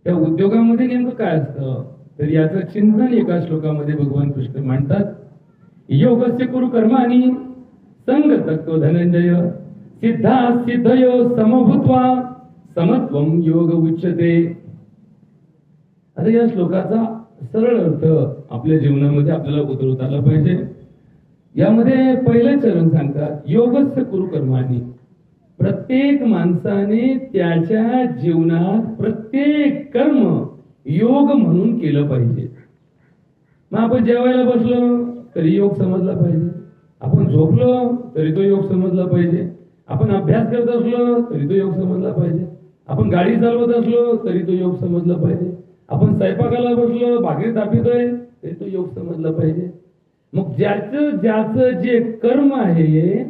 त्या उद्योगामध्ये नेमकं काय असतं तर याचं चिंतन एका श्लोकामध्ये भगवान कृष्ण मांडतात. योगस्य कुरु कर्माणि संग तत्व धनंजय सिद्धा सिद्धयो समभूत्वा समत्वम योग उच्यते. आता या श्लोकाचा सरळ अर्थ आपल्या जीवनामध्ये आपल्याला उतरवता आला पाहिजे. यामध्ये पहिलं चरण सांगतात योगस्य कुरु कर्माणि. प्रत्येक माणसाने त्याच्या जीवनात प्रत्येक कर्म योग म्हणून केलं पाहिजे. मग आपण जेवायला बसलो तरी योग समजला पाहिजे, आपण झोपलो तरी तो योग समजला पाहिजे, आपण अभ्यास करत असलो तरी तो योग समजला पाहिजे, आपण गाडी चालवत असलो तरी तो योग समजला पाहिजे, आपण स्वयंपाकाला बसलो भाकरी तापितोय तरी तो योग समजला पाहिजे. मग ज्याचं जे कर्म आहे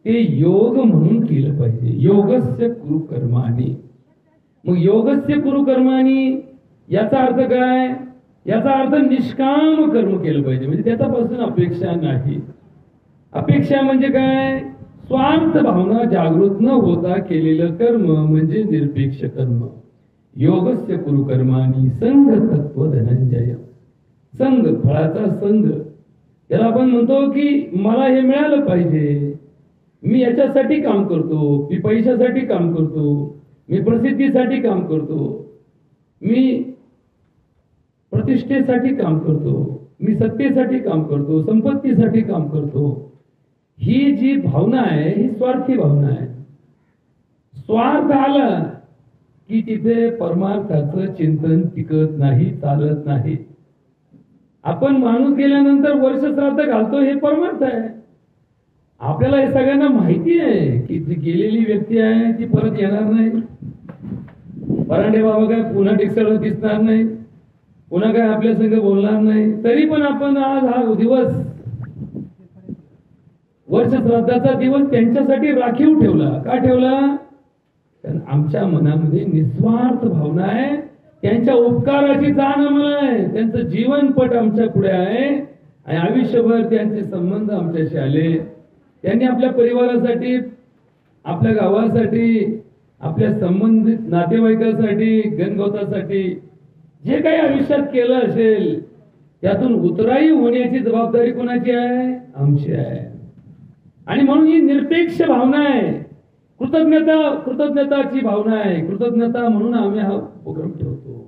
ते योग म्हणून केलं पाहिजे. योगस्य कुरु कर्माणि. मग योगस्य कुरु कर्माणि याचा अर्थ काय? याचा अर्थ निष्काम कर्म केलं पाहिजे, म्हणजे त्याच्यापासून अपेक्षा नाही. अपेक्षा म्हणजे काय? स्वार्थ भावना जागृत न होता केलेलं कर्म म्हणजे निरपेक्ष कर्म. योगस्य कुरु कर्माणि संग तत्व धनंजय. संग फळाचा संग. याला आपण म्हणतो की मला हे मिळालं पाहिजे, मी याच्यासाठी काम करतो, मी पैशासाठी काम करतो, मी प्रसिद्धीसाठी काम करतो, मी प्रतिष्ठेसाठी काम करतो, मी सत्तेसाठी काम करतो, संपत्तीसाठी काम करतो. ही जी भावना आहे ही स्वार्थी भावना आहे. स्वार्थ आला की तिथे परमार्थाचं चिंतन टिकत नाही, चालत नाही. आपण माणूस गेल्यानंतर वर्ष श्राद्ध घालतो हे परमार्थ आहे. आपल्याला हे सगळ्यांना माहिती आहे की जी गेलेली व्यक्ती आहे ती परत येणार नाही. परांडे बाबा काय पुन्हा टिकसळ दिसणार नाही, पुन्हा काय आपल्या संग बोलणार नाही. तरी पण आपण आज हा दिवस वर्ष श्राद्धाचा दिवस त्यांच्यासाठी राखीव ठेवला. का ठेवला? कारण आमच्या मनामध्ये निस्वार्थ भावना आहे, त्यांच्या उपकाराची जाण आम्हाला आहे, त्यांचं जीवनपट आमच्या पुढे आहे आणि आयुष्यभर त्यांचे संबंध आमच्याशी आले. त्यांनी आपल्या परिवारासाठी, आपल्या गावासाठी, आपल्या संबंधित नातेवाईकासाठी, गणगोतासाठी जे काही आयुष्यात केलं असेल त्यातून उतराई होण्याची जबाबदारी कोणाची आहे? आमची आहे. आणि म्हणून ही निरपेक्ष भावना आहे, कृतज्ञताची भावना आहे. कृतज्ञता म्हणून आम्ही हा उपक्रम ठेवतो.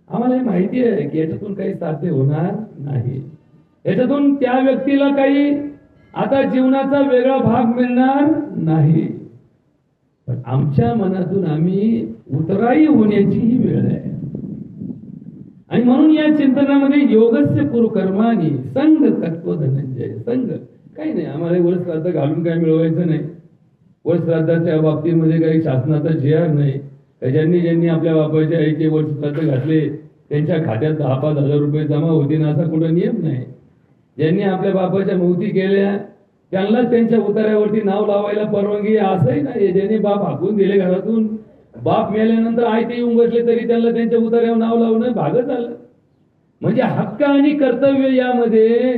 आम्हाला हे माहिती आहे की याच्यातून काही साध्य होणार नाही, याच्यातून त्या व्यक्तीला काही आता जीवनाचा वेगळा भाग मिळणार नाही. पण आमच्या मनातून आम्ही उतराई होण्याची ही वेळ आहे. आणि म्हणून या चिंतनामध्ये योगस्य कुरु कर्माणि संग तत्व धनंजय. संग काही नाही, आम्हाला वर्ष श्राद्ध घालून काय मिळवायचं नाही. वर्ष श्राद्धाच्या बाबतीमध्ये काही शासनाचा जी.आर. नाही. ज्यांनी आपल्या बापाच्या आईचे वर्ष श्राद्ध घातले त्यांच्या खात्यात 10,000-5,000 रुपये जमा होतील असा कुठं नियम नाही. ज्यांनी आपल्या बापाच्या मौती केल्या त्यांना त्यांच्या उतार्यावरती नाव लावायला परवानगी असंही नाही. ज्यांनी बाप हाकून दिले घरातून, बाप मेल्यानंतर आई ते येऊन बसले तरी त्यांना त्यांच्या उतार्यावर नाव लावणं भागच आलं. म्हणजे हक्क आणि कर्तव्य यामध्ये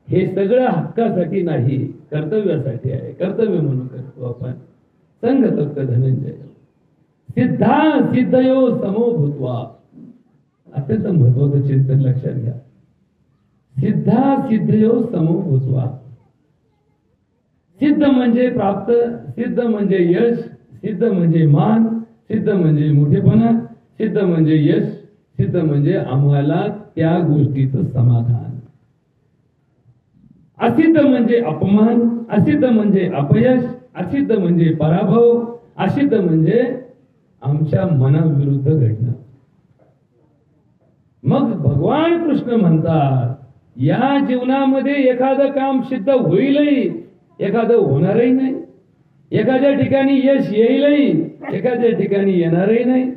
हे सगळं हक्कासाठी नाही, कर्तव्यासाठी आहे. कर्तव्य म्हणून करतो आपण. संग तत्व धनंजय सिद्धा सिद्धयो समो भूत्वा. अत्यंत महत्वाचं चिंतन लक्षात घ्या. सिद्धा सिद्धयो समो भूत्वा. सिद्ध म्हणजे प्राप्त, सिद्ध म्हणजे यश, सिद्ध म्हणजे मान, सिद्ध म्हणजे मोठेपणा, सिद्ध म्हणजे यश, सिद्ध म्हणजे आम्हाला त्या गोष्टीचं समाधान. असिद्ध म्हणजे अपमान, असिद्ध म्हणजे अपयश, असिद्ध म्हणजे पराभव, असिद्ध म्हणजे आमच्या मनाविरुद्ध घडणं. मग भगवान कृष्ण म्हणतात या जीवनामध्ये एखादं काम सिद्ध होईलही, एखादं होणारही नाही. एखाद्या ठिकाणी यश येईलही, एखाद्या ठिकाणी येणारही नाही.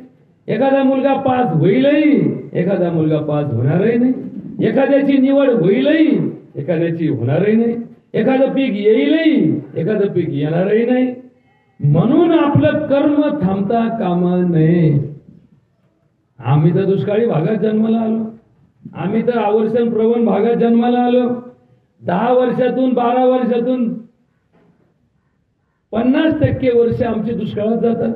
एखादा मुलगा पास होईलही, एखादा मुलगा पास होणारही नाही. एखाद्याची निवड होईलही, एखाद्याची होणारही नाही. एखादं पीक येईलही, एखादं पीक येणारही नाही. म्हणून आपलं कर्म थांबता कामा नये. आम्ही तर दुष्काळी भागात जन्माला आलो, आम्ही तर आवर्षण प्रवण भागात जन्माला आलो. 10 वर्षातून 12 वर्षातून 50% वर्ष आमची दुष्काळात जातात.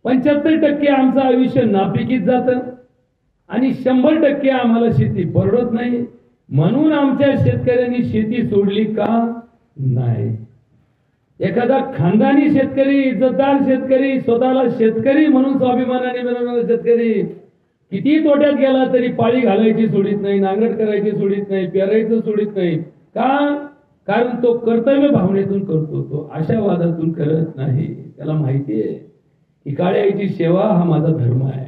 75% आमचं आयुष्य नापिकीत जातं आणि 100% आम्हाला शेती परवडत नाही. म्हणून आमच्या शेतकऱ्यांनी शेती सोडली का नाही. एखादा खानदानी शेतकरी, इज्जतदार शेतकरी, स्वतःला शेतकरी म्हणून स्वाभिमानाने मिळवणारा शेतकरी किती तोट्यात गेला तरी पाळी घालायची सोडित नाही, नांगरट करायची सोडित नाही, पेरायचं सोडित नाही. का? कारण तो कर्तव्य भावनेतून करतो, तो आशावादातून करत नाही. त्याला माहिती आहे की काळ्याची सेवा हा माझा धर्म आहे.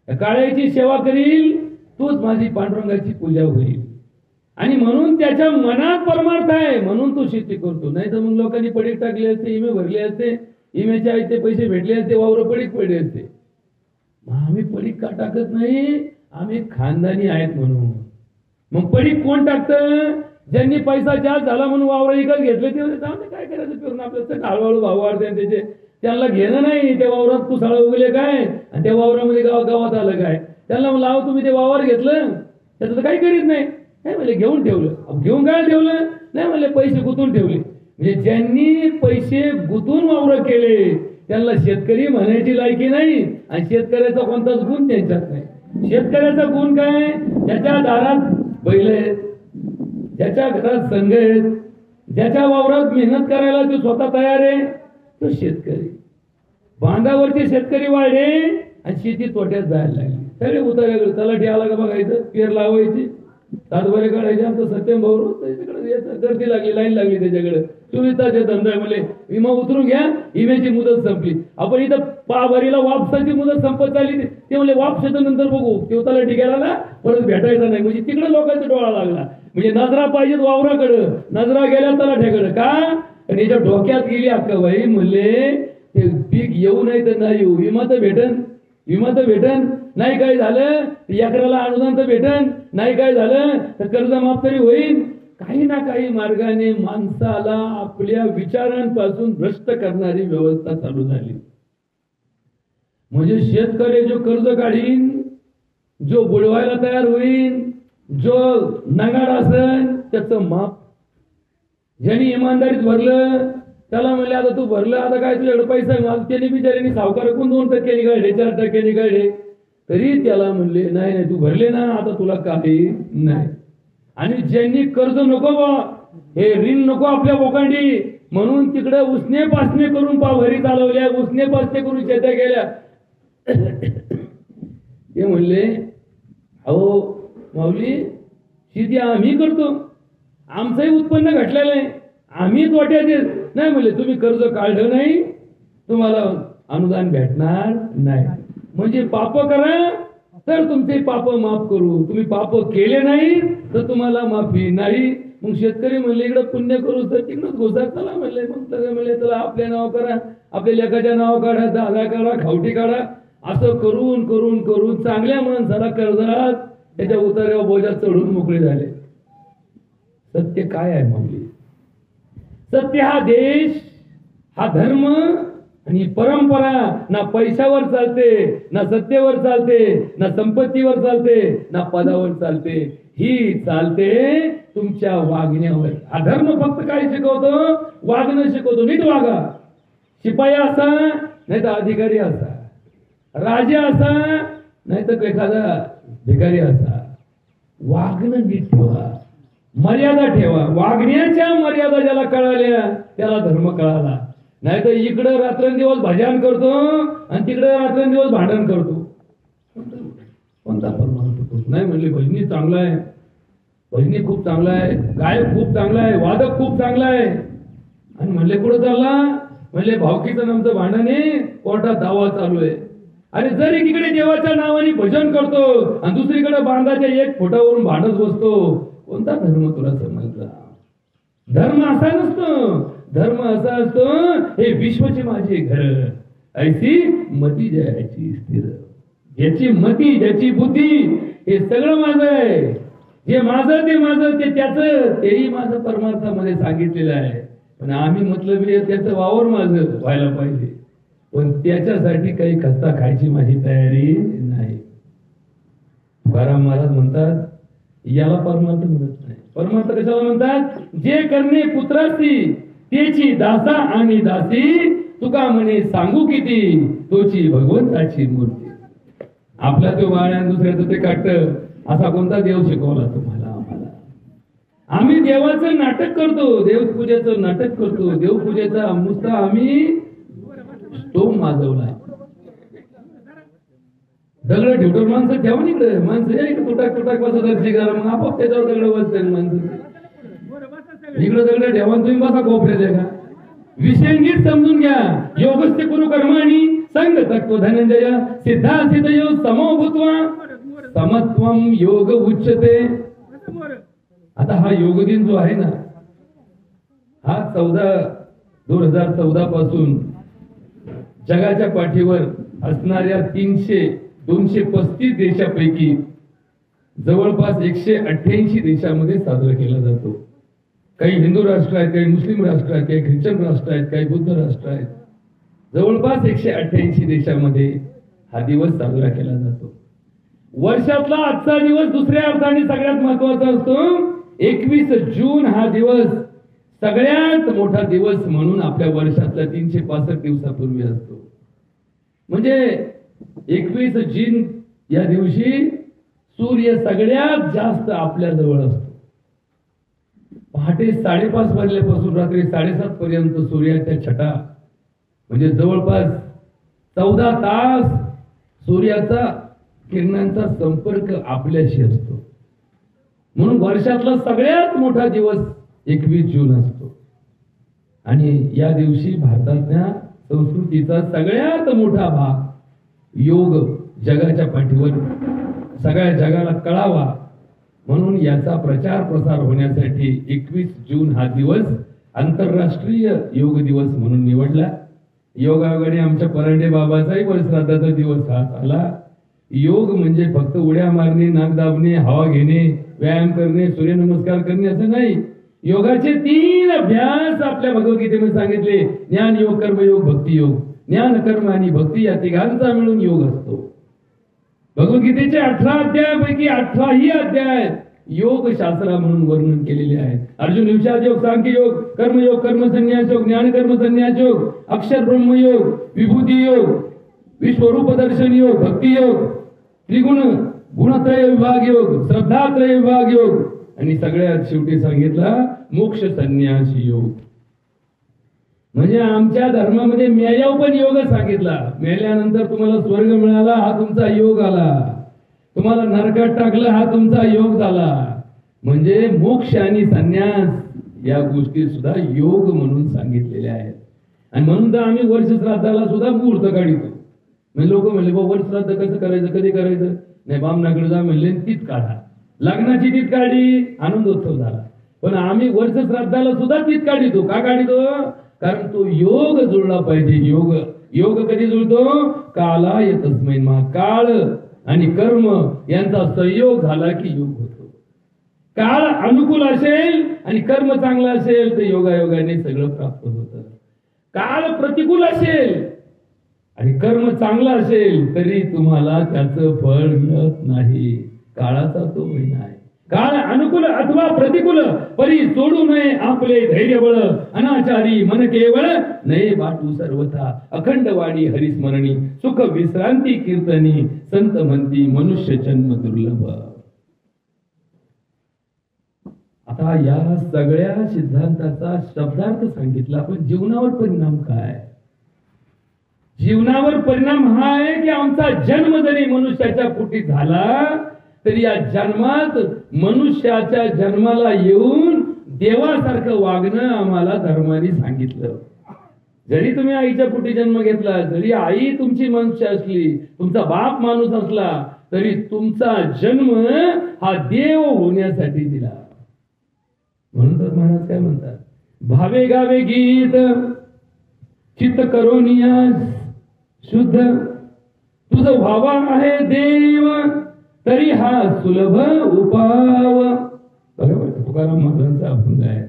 काळ्याची सेवा करील तोच माझी पांडुरंगाची पूजा होईल. आणि म्हणून त्याच्या मनात परमार्थ आहे म्हणून तो शेती करतो. नाही तर मग लोकांनी पडीक टाकले असते, इमे भरले असते, इमेच्या आईचे पैसे भेटले असते, वावर पडीक पडले असते. आम्ही पडीक का टाकत नाही? आम्ही खानदानी आहेत म्हणून. मग पडीक कोण टाकतं? ज्यांनी पैसा जास्त झाला म्हणून वावर विकत घेतले ते काय करायचं फिरून आपल्याला हळूहळू भाव वाढते त्याचे. त्यांना घेणं नाही. त्या वावरात कुसाळा उगले काय आणि त्या वावरामध्ये गावात आलं काय. त्यांना लाव तुम्ही ते वावर घेतलं त्याचं तर काही करीत नाही. नाही म्हणजे घेऊन ठेवलं. घेऊन काय ठेवलं? नाही म्हणजे पैसे गुंतून ठेवले. म्हणजे ज्यांनी पैसे गुंतून वावर केले त्यांना शेतकरी म्हणायची लायकी नाही. आणि शेतकऱ्याचा कोणताच गुण त्यांच्यात नाही. शेतकऱ्याचा गुण काय? ज्याच्या दारात बैल आहेत, ज्याच्या घरात संघ आहेत, ज्याच्या वावरात मेहनत करायला तो स्वतः तयार आहे तो शेतकरी. बांधावरचे शेतकरी वाढले आणि शेती तोट्यात जायला लागली. सगळे उतार्याकडे तलाठी आला का बघायचं, पेर लावायची, सातबारे काढायचे. आमचं सत्यम भाऊ तिकडे गर्दी लागली, लाईन लागली त्याच्याकडे. 24 तास धंदा म्हणले विमा उतरून घ्या, विम्याची मुदत संपली. आपण इथं पाभरीला वापसाची मुदत संपत चालली. ते म्हणले वापसाच्या नंतर बघू. ते तलाठी गेला परत भेटायचा नाही. म्हणजे तिकडे लोकांचा डोळा लागला. म्हणजे नजरा पाहिजेत वावराकडं, नजरा गेल्या तलाठ्याकडं. का? आणि याच्या डोक्यात गेली अक्काबाई म्हणले ते पीक येऊ नाही तर नाही येऊ, विमा तर भेटन, विमा तर भेटन. नाही काय झालं एकराला अनुदान तर भेटन, नाही काय झालं तर कर्ज माफ तरी होईल. काही ना काही मार्गाने माणसाला आपल्या विचारांपासून भ्रष्ट करणारी व्यवस्था चालू झाली. म्हणजे शेतकरी जो कर्ज काढीन, जो बुडवायला तयार होईल, जो नागाड असेल त्याचं माफ. ज्यांनी इमानदारीत भरलं त्याला म्हणले आता तू भरलं, आता काय तुझ्याकडे पैसा माग. त्यांनी बिचाऱ्यांनी सावकाराकडून 2% काढले, 4% काढले, तरी त्याला म्हणले नाही नाही तू भरले ना आता तुला काही नाही. आणि ज्यांनी कर्ज नको बा, हे ऋण नको आपल्या बोकांडी म्हणून तिकडे उसने पासने करून पावघरी चालवल्या, उसने पासने करून शेत्या गेल्या. ते म्हणले अहो माऊली शेती आम्ही करतो, आमचंही उत्पन्न घटलेलं आहे, आम्ही तोट्यात येत नाही. म्हणले तुम्ही कर्ज काढलं नाही तुम्हाला अनुदान भेटणार नाही. म्हणजे पाप करा तर तुमचे पाप माफ करू, तुम्ही पाप केले नाही तर तुम्हाला माफी नाही. मग शेतकरी म्हणले इकडे पुण्य करू तर तिकडंच घोषा चला म्हणले. मग म्हणले चला आपले नाव करा, आपल्या लेखाच्या नाव काढा, दादा काढा, खावटी काढा. असं करून करून करून चांगल्या माणसाला कर्जात त्याच्या उतार्यावर बोजात चढून मोकळे झाले. सत्य काय आहे माऊली? सत्य हा देश, हा धर्म आणि परंपरा ना पैशावर चालते, ना सत्तेवर चालते, ना संपत्तीवर चालते, ना पदावर चालते. ही चालते तुमच्या वागण्यावर. हा धर्म फक्त काय शिकवतो? वागणं शिकवतो. नीट वागा. शिपाई असा नाही तर अधिकारी असा, राजा असा नाही तर एखादा भिकारी असा. वागणं नीट ठेवा, मर्यादा ठेवा. वागण्याच्या मर्यादा ज्याला कळाल्या त्याला धर्म कळाला. नाही तर इकडं रात्रंदिवस भजन करतो आणि तिकडे रात्रंदिवस भांडण करतो. कोणता परमार्थ करतो? नाही म्हणले भजनी चांगला आहे, भजनी खूप चांगला आहे, गायक खूप चांगला आहे, वादक खूप चांगला आहे. आणि म्हणले कुठं चालला? म्हणले भावकीचं नामचं भांडण आहे, कोर्टात दावा चालू आहे. अरे जर एकीकडे देवाच्या नावाने भजन करतो आणि दुसरीकडे बांधाच्या 1 फुटावरून भांडत बसतो, कोणता धर्म तुला समजला? धर्म असा नसतो. धर्म असा असतो हे विश्वचे माझे घर, ऐसी मती जयाची स्थिर. ज्याची मती, ज्याची बुद्धी हे सगळं माझं आहे. जे माझं ते माझं, ते त्याचं, तेही माझं परमार्थामध्ये सांगितलेलं आहे. पण आम्ही मतलब त्याचं वावर माझं व्हायला पाहिजे, पण त्याच्यासाठी काही खस्ता खायची माझी तयारी नाही. तुकाराम महाराज म्हणतात याला परमार्थ म्हणत नाही. परमार्थ कशाला म्हणतात? जे करणे पुत्रासी त्याची दासा आणि दासी, तुका म्हणे सांगू किती तोची भगवंताची मूर्ती. आपला तो बाळ आणि दुसऱ्याचं ते काटत असा कोणता देव शिकवला तुम्हाला आम्हाला? आम्ही देवाचं नाटक करतो, देवपूजेचं नाटक करतो, देवपूजेचा नुसता आम्ही स्तोम माजवलाय. दगड ठेवतो माणसं ठेवा इकडे, माणसं तुटाक तुटाक बसा दर्शी करा, मग आपोआप त्याच्यावर दगड बसते माणसं. इकडे दगड ठेवा तुम्ही बसा कोपऱ्यात का. विषय नीट समजून घ्या. योगस्य कुरु कर्माणि संग तत्व धनंजय सिद्धा सिद्धयो समो भूत्वा समत्वम योग उच्यते. आता हा योग दिन जो आहे ना, हा 2014 पासून जगाच्या पाठीवर असणाऱ्या 235 देशापैकी जवळपास 188 देशामध्ये साजरा केला जातो. काही हिंदू राष्ट्र आहेत, काही मुस्लिम राष्ट्र आहेत, काही ख्रिश्चन राष्ट्र आहेत, काही बुद्ध राष्ट्र आहेत. जवळपास 188 देशामध्ये हा दिवस साजरा केला जातो. वर्षातला आजचा दिवस दुसऱ्या अर्थाने सगळ्यात महत्वाचा असतो. 21 जून हा दिवस सगळ्यात मोठा दिवस म्हणून आपल्या वर्षातल्या 365 दिवसापूर्वी असतो. म्हणजे 21 जून या दिवशी सूर्य सगळ्यात जास्त आपल्या जवळ असतो. पहाटे 5:30 वाजल्यापासून रात्री 7:30 पर्यंत सूर्याच्या छटा म्हणजे जवळपास 14 तास सूर्याचा किरणांचा संपर्क आपल्याशी असतो. म्हणून वर्षातला सगळ्यात मोठा दिवस 21 जून असतो. आणि या दिवशी भारताच्या संस्कृतीचा सगळ्यात मोठा भाग योग जगाच्या पाठीवर सगळ्या जगाला कळावा म्हणून याचा प्रचार प्रसार होण्यासाठी 21 जून हा दिवस आंतरराष्ट्रीय योग दिवस म्हणून निवडला. योगाकडे आमच्या परांडे बाबाचाही वर्षश्राद्धाचा दिवस हा आला. योग म्हणजे फक्त उड्या मारणे, नाक दाबणे, हवा घेणे, व्यायाम करणे, सूर्यनमस्कार करणे असं नाही. योगाचे 3 अभ्यास आपल्या भगवद्गीतेमध्ये सांगितले. ज्ञान योग, कर्मयोग, भक्ती योग. ज्ञान, कर्म आणि भक्ती या तिघांचा मिळून योग असतो. भगवद्गीतेचे 18 अध्यायापैकी 18ही अध्याय योग शास्त्रा म्हणून वर्णन केलेले आहेत. अर्जुन विषाद योग, सांख्य योग, कर्मयोग, कर्मसन्यास योग, ज्ञान कर्म संन्यास योग, अक्षर ब्रह्म योग, विभूती योग, विश्वरूप दर्शन योग, भक्ती योग, त्रिगुण गुणत्रय विभाग योग, श्रद्धात्रय विभाग योग आणि सगळ्यात शेवटी सांगितला मोक्ष संन्यास योग. म्हणजे आमच्या धर्मामध्ये मेल्यावर पण योग सांगितला. मेल्यानंतर तुम्हाला स्वर्ग मिळाला हा तुमचा योग आला, तुम्हाला नरकात टाकलं हा तुमचा योग झाला. म्हणजे मोक्ष आणि संन्यास या गोष्टी सुद्धा योग म्हणून सांगितलेल्या आहेत. आणि म्हणून तर आम्ही वर्ष श्राद्धाला सुद्धा मुहूर्त काढितो. म्हणजे लोक म्हणले वर्ष श्राद्ध कसं करायचं, कधी करायचं? नाही, बामणाकडे जा म्हणले तीच काढा. लग्नाची तीच काढी, आनंदोत्सव झाला. पण आम्ही वर्ष श्राद्धाला सुद्धा तीच काढितो. का काढितो? कारण तो योग जुळला पाहिजे. योग योग कधी जुळतो? कालाय तस्मै नमः. काळ आणि कर्म यांचा संयोग झाला की योग होतो. काळ अनुकूल असेल आणि कर्म चांगला असेल तर योगायोगाने सगळं प्राप्त होतं. काळ प्रतिकूल असेल आणि कर्म चांगला असेल तरी तुम्हाला त्याचं फळ मिळत नाही. काळाचा तो महिना आहे. काळ अनुकूल अथवा प्रतिकूल परी सोडू नये आपले धैर्य बळ. अनाचारी मन केवळ नये बाटू सर्वथा. अखंड वाणी हरिस्मरणी सुख विश्रांती कीर्तनी. संत म्हणती मनुष्य जन्म दुर्लभ. आता या सगळ्या सिद्धांताचा शब्दार्थ सांगितला, पण जीवनावर परिणाम काय? जीवनावर परिणाम हा आहे की आमचा जन्म जरी मनुष्याच्या पोटी झाला तरी या जन्मात मनुष्याच्या जन्माला येऊन देवासारखं वागणं आम्हाला धर्माने सांगितलं. जरी तुम्ही आईच्या पोटी जन्म घेतला, जरी आई तुमची मनुष्य असली, तुमचा बाप माणूस असला, तरी तुमचा जन्म हा देव होण्यासाठी दिला. म्हणून तर महाराज काय म्हणतात? भावे गावे गीत चित्त करोनिया शुद्ध. तुझं व्हावा आहे देव तरी हा सुलभ उपाव. बरोबर तुकाराम महाराजांचा अभंग आहे.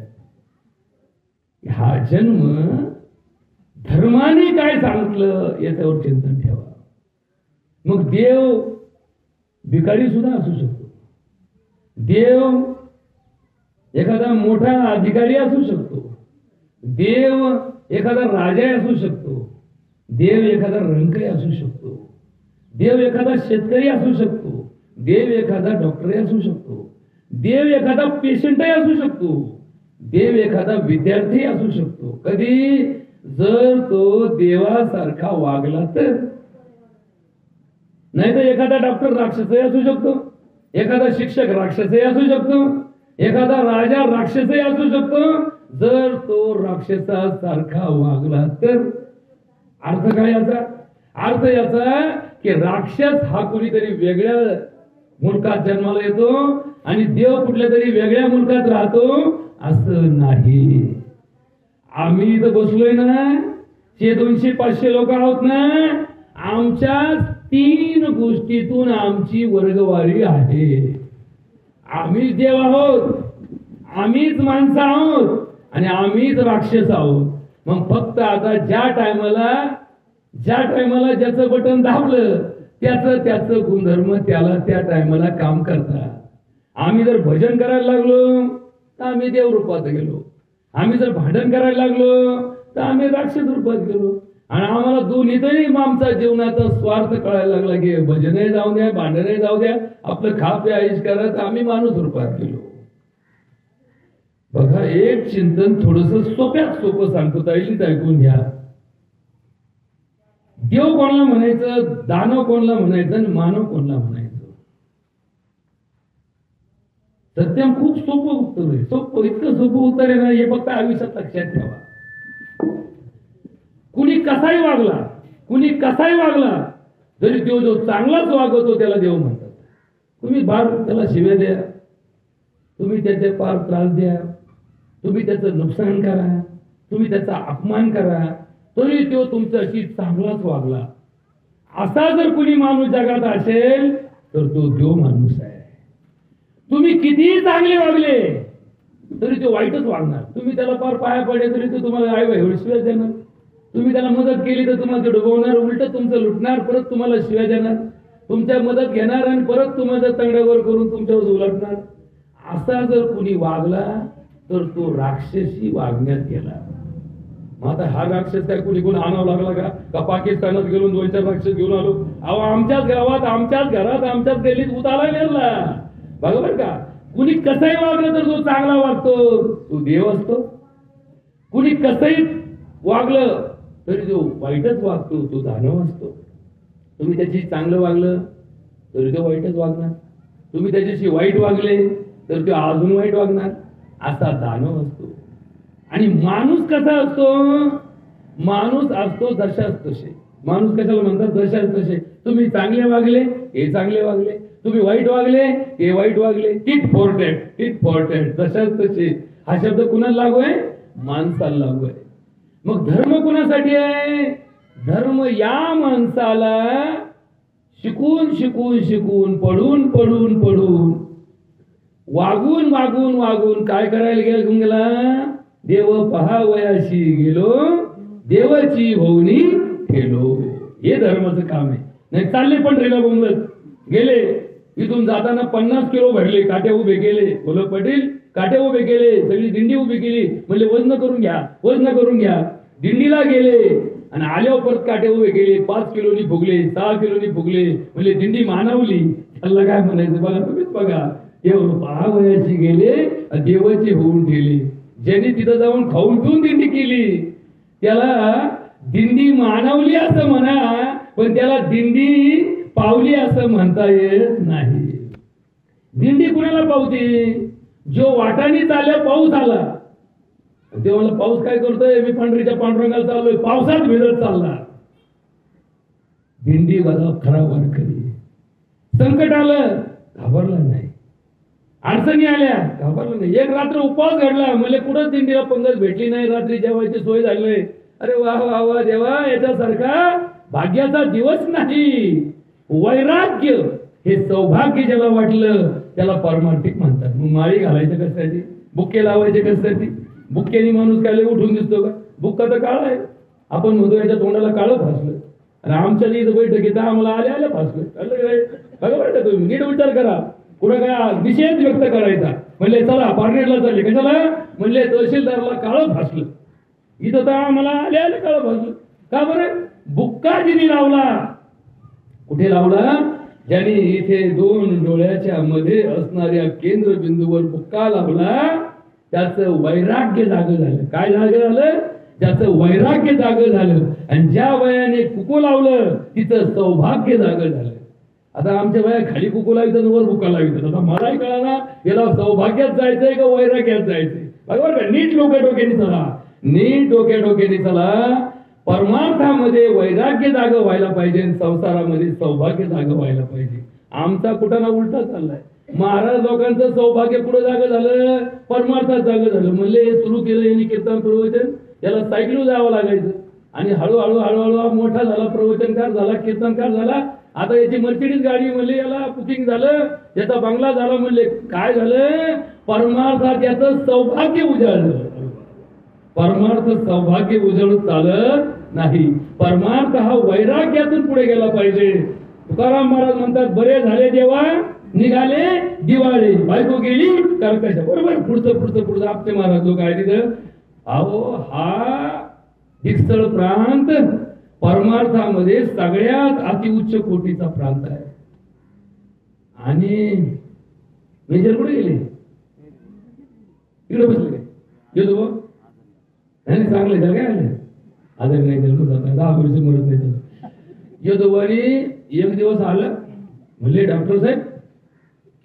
हा जन्म धर्माने काय सांगितलं याच्यावर चिंतन ठेवा. मग देव भिकारी सुद्धा असू शकतो. देव एखादा मोठा अधिकारी असू शकतो. देव एखादा राजा असू शकतो. देव एखादा रंगकरी असू शकतो, देव एखादा शेतकरी असू शकतो, देव एखादा डॉक्टरही असू शकतो, देव एखादा पेशंटही असू शकतो, देव एखादा विद्यार्थी असू शकतो. कधी जर तो देवासारखा वागला तर. नाही तर एखादा डॉक्टर राक्षसही असू शकतो, एखादा शिक्षक राक्षसही असू शकतो, एखादा राजा राक्षसही असू शकतो. जर तो राक्षसासारखा वागला तर. अर्थ काय याचा? अर्थ याचा की राक्षस हा कुणीतरी वेगळ्या मुलकात जन्माला येतो आणि देव कुठल्या तरी वेगळ्या मुलकात राहतो असं नाही. आम्ही इथं बसलोय ना, 200-500 लोक आहोत ना, आमच्या 3 गोष्टीतून आमची वर्गवारी आहे. आम्हीच देव आहोत, आम्हीच माणसं आहोत आणि आम्हीच राक्षस आहोत. मग फक्त आता ज्या टायमाला ज्याचं बटन दाबलं त्याचं गुणधर्म त्याला त्या टायमाला काम करतात. आम्ही जर भजन करायला लागलो तर आम्ही देव रूपात गेलो, आम्ही जर भांडण करायला लागलो तर आम्ही राक्षस रूपात गेलो. आणि आम्हाला दोन्हीतही आमचा जीवनाचा स्वार्थ कळायला लागला की भजनही जाऊ द्या, भांडणही जाऊ द्या, आपलं खा प्या ऐश करत आम्ही माणूस रूपात गेलो. बघा, एक चिंतन थोडस सोप्यात सोपं सांगतो, ताईलीच ऐकून घ्या. देव कोणाला म्हणायचं, दानव कोणाला म्हणायचं आणि मानव कोणाला म्हणायचं? सत्यम खूप सोपं उत्तर आहे. सोपं, इतकं सोपं उत्तर आहे ना, हे फक्त आयुष्यात लक्षात ठेवा. कुणी कसाही वागला जरी देव जो चांगलाच वागवतो त्याला देव म्हणतात. तुम्ही बार त्याला शिव्या द्या, तुम्ही त्याचे फार त्रास द्या, तुम्ही त्याचं नुकसान करा, तुम्ही त्याचा अपमान करा, तरी तो तुमच्याशी चांगलाच वागला. असा जर कुणी माणूस जगात असेल तर तो देव माणूस आहे. तुम्ही कितीही चांगले वागले तरी तो वाईटच वागणार. तुम्ही त्याला फार पाया पडले तरी तो तुम्हाला आई शिव्या देणार. तुम्ही त्याला मदत केली तर तुम्हाला ते डुबवणार, उलट तुमचं लुटणार, परत तुम्हाला शिव्या देणार, तुमच्या मदत घेणार आणि परत तुम्हाला तंगड्यावर करून तुमच्यावर उलटणार. असा जर कुणी वागला तर तो राक्षसी वागण्यात गेला. मग आता हा राक्षस काय कुणी कोण आणावं लागला का पाकिस्तानात गेलो 2-4 राक्षस घेऊन आलो? अहो, आमच्याच गावात, आमच्याच घरात, आमच्याच गल्लीत उतारा नेला. बरोबर का? कुणी कसंही वागलं तर तो चांगला वागतो, तो देव असतो. कुणी कसंही वागलं तरी जो वाईटच वागतो तो दानव असतो. तुम्ही त्याच्याशी चांगलं वागलं तरी तो वाईटच वागणार, तुम्ही त्याच्याशी वाईट वागले तर तो अजून वाईट वागणार. असा दानव असतो. आणि माणूस कसा असतो? माणूस असतो जशाच तसे. माणूस कशाला म्हणतात? जशाच तसे. तुम्ही चांगले वागले हे चांगले वागले, तुम्ही वाईट वागले हे वाईट वागले. टिट फॉर टॅट, जशाच तसे. हा शब्द कुणाला लागू आहे? माणसाला लागू आहे. मग धर्म कुणासाठी आहे? धर्म या माणसाला शिकून पडून वागून काय करायला गेला? देव पहावयाशी गेलो, देवाची होऊनी ठेलो. हे धर्माचं काम आहे. नाही चालले पण रेला बोंबलत गेले, इथून जाताना 50 किलो भरले, काट्या उभे केले. बोलो पाटील, काट्या उभे केले, सगळी दिंडी उभी केली. म्हणजे वजन करून घ्या. दिंडीला गेले आणि आल्यावर परत काटे उभे केले. 5 किलोनी फुगले, 6 किलोनी फुगले. म्हणजे दिंडी मानवली. त्याला काय म्हणायचं बघा, तुम्हीच बघा. देव पहावयाशी गेले, देवाचे होऊन ठेले. ज्यांनी तिथं जाऊन खाऊन पिऊन दिंडी केली त्याला दिंडी मानवली असं म्हणा, पण त्याला दिंडी पावली असं म्हणता येत नाही. दिंडी कुणाला पावते? जो वाटाने चालल्या पाऊस आला. तेव्हा पाऊस काय करतोय? मी पंढरीच्या पांडुरंगाला चाललोय, पावसात भिजत चालला. दिंडी वाला खरा वारकरी. संकट आलं घाबरला नाही, अडचणी आल्या घाबरला नाही. एक रात्र उपवास घडला, म्हणजे कुठं दिंडीला पंगत भेटली नाही, रात्री जेवायची सोय झाली नाही. अरे वा वा वा देवा, याच्यासारखा भाग्याचा दिवस नाही. वैराग्य हे सौभाग्य ज्याला वाटलं त्याला परमार्थिक म्हणतात. मग माळी घालायचं कशासाठी? बुक्के लावायचे कशासाठी? बुक्क्यानी माणूस काय उठून दिसतो का? बुक्का तर काळा आहे. आपण म्हणतो याच्या तोंडाला काळं फासलं. आणि आमच्या इथं बैठकीत आम्हाला आल्या फासलं. बघा बरं, तुम्ही नीट विचार करा. कुठं काय निषेध व्यक्त करायचा म्हणले चला पार्नेटला चालले, कशाला? म्हणले तहसीलदारला काळं फासलं. इथं तर आम्हाला आल्या काळं फासलं. का बरं? बुक्का जिनी लावला. कुठे लावला? ज्याने इथे 2 डोळ्याच्या मध्ये असणाऱ्या केंद्रबिंदूवर बुक्का लावला त्याचं वैराग्य जागं झालं. काय जागं झालं? त्याचं वैराग्य जागं झालं. आणि ज्या वयाने कुकू लावलं तिचं सौभाग्य जागं झालं. आता आमच्या वया खाली कुकू लावितात वर बुक्का लावितात. आता मलाही कळाला याला सौभाग्यात जायचंय का वैराग्यात जायचंय. बरोबर का? नीट डोक्याने चला, नीट डोक्याने चला. परमार्थामध्ये वैराग्य जागं व्हायला पाहिजे, संसारामध्ये सौभाग्य जागं व्हायला पाहिजे. आमचा कुठं उलटा चाललाय. महाराज लोकांचं सौभाग्य पुढे जागं झालं, परमार्थात जागं झालं. म्हणले सुरू केलं यांनी कीर्तन प्रवचन, याला सायकल जावं लागायचं. आणि हळूहळू मोठा झाला, प्रवचनकार झाला, कीर्तनकार झाला. आता याची मर्सिडीज गाडी म्हणले, याला बुकिंग झालं, याचा बंगला झाला. म्हणले काय झालं? परमार्थात याचं सौभाग्य उजाळलं. परमार्थ सौभाग्य उजळून चालत नाही. परमार्थ हा वैराग्यातून पुढे गेला पाहिजे. तुकाराम महाराज म्हणतात, बरे झाले जेव्हा निघाले दिवाळे, बायको गेली कर्कश. बरोबर. पुढचं आपले महाराज लोक आहे तिथं. अहो हा धिकसळ प्रांत परमार्थामध्ये सगळ्यात अतिउच्च कोटीचा प्रांत आहे. आणि मेजर कुठे गेले? इकडे बसले काय? येतो नाही चांगले झालं काय आले आदर नाही जन्म जात 10 वर्ष मरत नाही. यदोवारी एक दिवस आलं, म्हणले डॉक्टर साहेब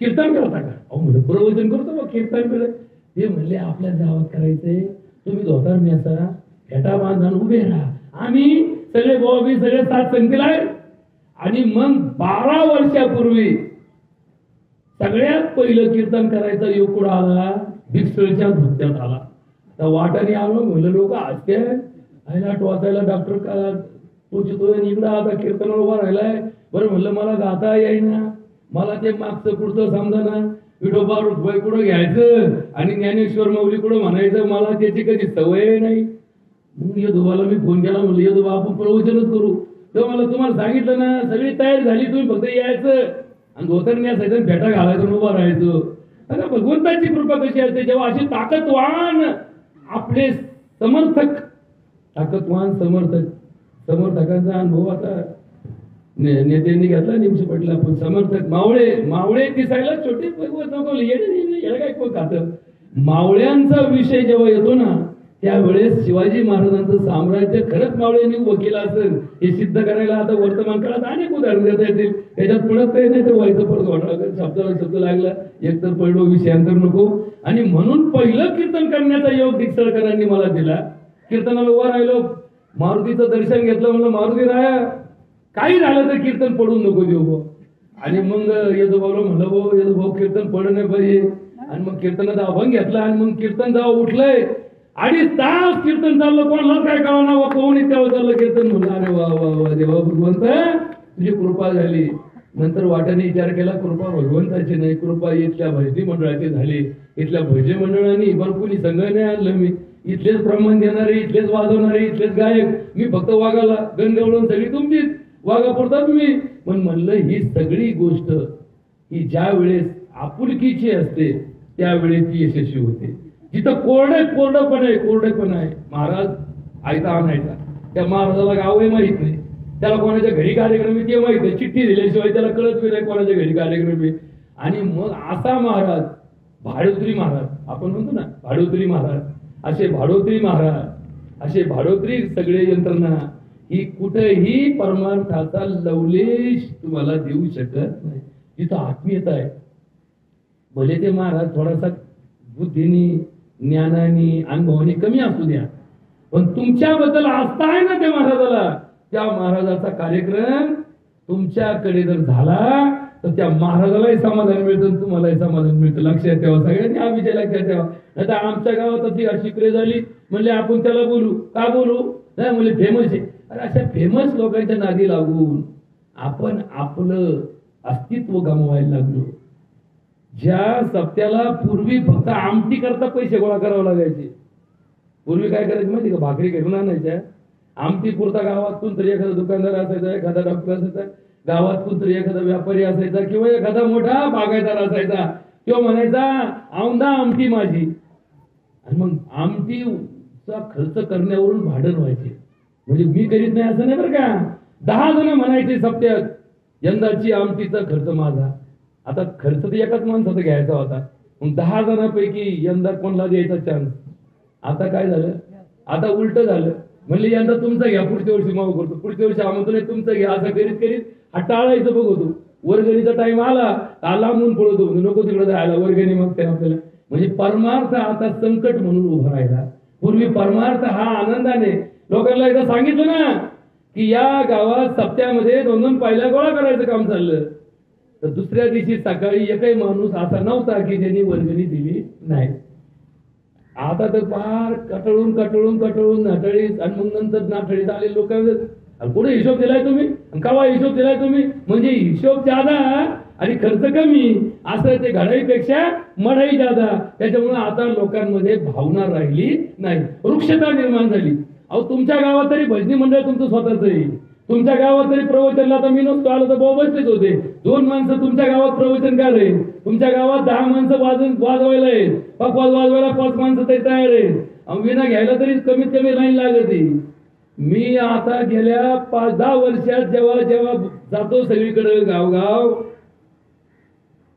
कीर्तन करता का? अहो म्हणलं प्रवचन करतो मग कीर्तन करत. ते म्हणले आपल्या गावात करायचंय, तुम्ही धोतर न्यासा, फेटा बांधून उभे राहा. आम्ही सगळे बॉबी सगळे साथ संगतीला आहे. आणि मग 12 वर्षापूर्वी सगळ्यात पहिलं कीर्तन करायचा योग कुठं आला? भिक्षळच्या धुत्यात आला. तर वाटाने आलो. म्हणलं लोक आज आयला टोचायला डॉक्टर का तोचतोय इकडं आता कीर्तनाला उभा राहिलाय. बरं म्हणलं मला गाता येईना, मला ते मागचं पुढचं समजा. विठोबा रुपये कुठं घ्यायचं आणि ज्ञानेश्वर माऊली कुठं म्हणायचं, मला त्याची कधी सवय नाही. मग यदुबाला मी फोन केला. म्हणलं यदुबा आपण प्रवचनच करू. तेव्हा मला तुम्हाला सांगितलं ना, सगळी तयारी झाली, तुम्ही फक्त यायचं आणि धोतर न्यासायचं, फेटा घालायचं, उभा राहायचं. आता भगवंताची कृपा कशी असते? जेव्हा अशी ताकदवान आपले समर्थक, ताकदवान समर्थकांचा अनुभव आता नेत्यांनी घेतला. निमशी पटला. पण समर्थक मावळे दिसायला छोटे काय कोण खात. मावळ्यांचा विषय जेव्हा येतो ना, त्यावेळेस शिवाजी महाराजांचं साम्राज्य खरंच मावळ्यांनी उभं केलं असेल हे सिद्ध करायला आता वर्तमान काळात अनेक उदाहरण देता येतील. त्याच्यात पुढं काही नाही तर व्हायचं परत वाटलं, शब्दाला शब्द लागला, एकतर पडलो विषयांतर नको. आणि म्हणून पहिलं कीर्तन करण्याचा योग डिकसळकरांनी मला दिला. कीर्तनाला उभा राहिलो, मारुतीचं दर्शन घेतलं. म्हणलं मारुती राया काही झालं तर कीर्तन पडून नको देऊ भाऊ. आणि मग यदुभाऊला म्हणलं भाऊ यदुभाऊ कीर्तन पडू नये पाहिजे. आणि मग कीर्तनाचा अभंग घेतला. आणि मग कीर्तन जेव्हा उठलंय 2.5 तास कीर्तन चाललं, कोणालाच काय कळना वा कोण इतक्या चाललं कीर्तन. म्हणलं अरे वा वा वा देवा भगवंत तुझी कृपा झाली. नंतर वाट्याने विचार केला, कृपा भगवंताची नाही, कृपा इथल्या भजनी मंडळाची झाली. इथल्या भजनी मंडळांनी भरपूर संघ नाही आणलं. मी इथलेच प्रमाण देणारे, इथलेच वाजवणारे, इथलेच गायक, मी फक्त वागाला गणगवळून सगळी तुमचीच वागा पडतात मी. पण म्हणलं ही सगळी गोष्ट ही ज्या वेळेस आपुलकीची असते त्यावेळेस ती यशस्वी होते. जिथं कोरडेपण आहे. महाराज आयता आणायचा, त्या महाराजाला गावही माहित नाही, त्याला कोणाच्या घरी कार्यक्रम आहे ते माहित नाही, चिठ्ठी दिल्याशिवाय त्याला कळत नाही कोणाच्या घरी कार्यक्रम आहे. आणि मग असा महाराज भाडोत्री महाराज आपण म्हणतो ना, भाडोत्री महाराज, असे भाडोत्री सगळे यंत्रणा ही कुठेही परमार्थाचा लवलेश तुम्हाला देऊ शकत नाही. तिथं आत्मीयता आहे. भले ते महाराज थोडासा बुद्धीनी, ज्ञानानी, अनुभवानी कमी असू द्या, पण तुमच्याबद्दल आस्था आहे ना त्या महाराजाला. त्या महाराजाचा कार्यक्रम तुमच्याकडे जर झाला तर त्या महाराजालाही समाधान मिळतं, तुम्हालाही समाधान मिळतं. लक्षात ठेवा, सगळ्यांनी हा विषय लक्षात ठेवा. आता आमच्या गावात ती शिकले झाली म्हणले आपण त्याला बोलू का बोलू नाही म्हणजे फेमस आहे. अरे अशा फेमस लोकांच्या नादी लागून आपण आपलं अस्तित्व गमवायला लागलो. ज्या सप्त्याला पूर्वी फक्त आमटी करता पैसे गोळा करावे लागायचे. पूर्वी काय करायचे माहिती का, भाकरी घेऊन आणायच्या, आमटी पुरता गावातून तरी एखादा दुकानदार असायचा, एखादा डॉक्टर असायचा, गावातून तरी एखादा व्यापारी असायचा किंवा एखादा मोठा बागायतदार असायचा. तो म्हणायचा औंधा आमटी माझी. आणि मग आमटीचा खर्च करण्यावरून भांडण व्हायचे. म्हणजे मी करीत नाही असं नाही बरं का. 10 जण म्हणायचे सप्त्यात यंदाची आमटीचा खर्च माझा. आता खर्च तर एकाच माणसाचा घ्यायचा होता, मग 10 जणांपैकी यंदा कोणाला द्यायचा चान्स. आता काय झालं, आता उलट झालं. म्हणले यंदा तुमचा घ्या, पुढच्या वर्षी माफ करतो, पुढच्या वर्षी आमंत्रण तुमचं घ्या. असं करीत करीत हा टाळायचं बघतो. वर्गणीचा टाइम आला म्हणून पळतो, नको तिकडे जायला, वर्गणी मागते आपल्याला. म्हणजे परमार्थ आता संकट म्हणून उभा राहिला. पूर्वी परमार्थ हा आनंदाने. लोकांना एकदा सांगितलं ना की या गावात सप्त्यामध्ये 2-2 पायल्या गोळा करायचं काम चाललं, तर दुसऱ्या दिवशी सकाळी एकही माणूस असा नव्हता की ज्यांनी वर्गणी दिली नाही. आता तर फार कटळून नाटळीत, आणि मग नंतर नाटळीत आले लोक. पुढे हिशोब दिलाय तुम्ही, कावा हिशोब दिलाय तुम्ही, म्हणजे हिशोब जादा आणि खर्च कमी, असं ते घडाईपेक्षा मढाई जादा. त्याच्यामुळे आता लोकांमध्ये भावना राहिली नाही, वृक्षता निर्माण झाली. अहो तुमच्या गावात तरी भजनी मंडळ तुमचं स्वतःच आहे. तुमच्या गावात तरी प्रवचनला, आता मी नसतो आलो तर बसलेच होते. 2 माणसं तुमच्या गावात प्रवचनकार आहे. तुमच्या गावात 10 माणसं वाजवायला आहेत, पकवाज वाजवायला 5 माणसं तरी तयार आहेत. विना घ्यायला तरी कमीत कमी लाईन लागते. मी आता गेल्या 5-10 वर्षात जेव्हा जातो सगळीकडे गावगाव,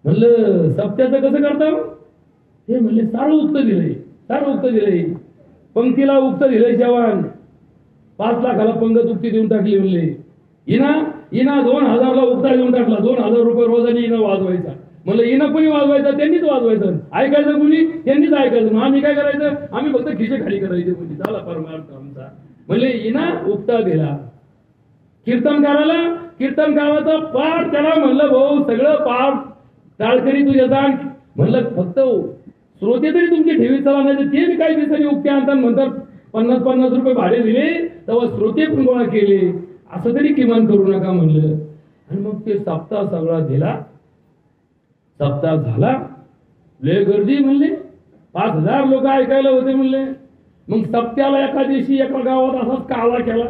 म्हणलं सप्त्याचं कसं करता, ते म्हणले सारं उक्त दिलंय, पंक्तीला उक्त दिलंय. जवान 5 लाखाला पंगत उक्ती देऊन टाकली. म्हणले इना 2000ला उक्ता देऊन टाकला. 2000 रुपये रोजाने इना वाजवायचा. म्हणलं इना कोणी वाजवायचा, त्यांनीच वाजवायचं. ऐकायचं कोणी, त्यांनीच ऐकायचं. मग आम्ही काय करायचं, आम्ही फक्त खिशे खाली करायचे. म्हणजे झाला परमार्थ आमचा. म्हणले इना उक्ता दिला. कीर्तनकाराचा पाठ त्याला म्हणलं भाऊ सगळं पाठ टाळकरी तुझ्या जाण. म्हणलं फक्त श्रोते तरी तुमची ठेवी चला, नाही ते मी काही दिवसांनी उक्ती आणतात म्हणतात 50-50 रुपये भाडे दिले, तेव्हा श्रोते पण गोळा केले, असं तरी किमान करू नका म्हणलं. आणि मग ते सप्ताह सगळा दिला. सप्ताह झाला, लय गर्दी म्हणले, 5000 लोक ऐकायला होते म्हणले. मग सप्त्याला एका दिवशी एका गावात असाच काला केला.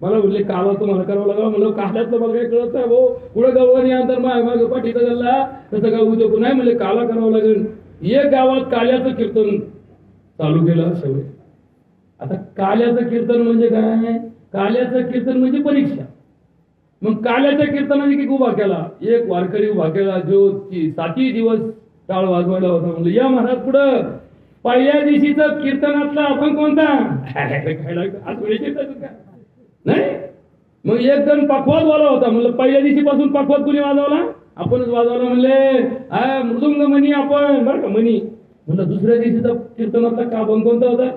मला म्हणले काला तुम्हाला करावं लागला. म्हणलं काल्यातलं मला काही कळत नाही भाऊ, पुढे गावाने अंतर माग पाठीचा झाला तसं काय उद्योग नाही. म्हणले काला करावं लागेल. एक गावात काल्याचं कीर्तन चालू केलं सगळे. आता काल्याचं कीर्तन म्हणजे काय, काल्याचं कीर्तन म्हणजे परीक्षा. मग काल्याच्या कीर्तनाने की उभा केला, एक वारकरी उभा केला जो 7 दिवस टाळ वाजवायला होता. म्हणलं या महाराज पुढं, पहिल्या दिवशीचं कीर्तनातला अभंग कोणता, नाही. मग एक जण पखवाज वाला होता. म्हणलं पहिल्या दिवशीपासून पखवाज कुणी वाजवला, आपणच वाजवला. म्हणले मृदुंग म्हणी आपण बरं का म्हणी. म्हणलं दुसऱ्या दिवशीचा कीर्तनातला का अभंग कोणता होता,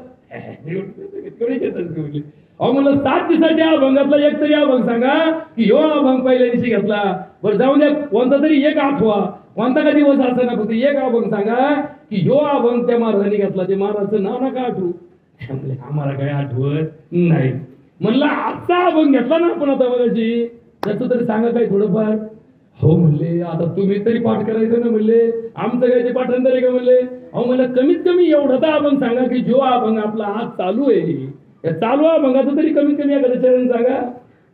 अहो म्हणलं 7 दिवसाच्या अभंगातला एक तरी अभंग सांगा की ह्यो अभंग पहिल्या दिवशी घेतला. बरं जाऊन द्या, कोणता तरी एक आठवा, कोणता का दिवस असं ना, फक्त एक अभंग सांगा की ह्यो अभंग त्या महाराजांनी घेतला, ते महाराजचं नाव नका आठवू. आम्हाला काय आठवत नाही. म्हणलं आजचा अभंग घेतला ना आपण आता बघायची, त्याचं तरी सांगा काय थोडंफार. हो म्हणले आता तुम्ही तरी पाठ करायचं ना. म्हणले आमचं काय ते पाठांतर आहे का. म्हणले अहो मला कमीत कमी एवढं तर अभंग सांगा की जो अभंग आपला आज चालू आहे, या चालू अभंगाचं तरी कमीत कमी एखादं चरण सांगा.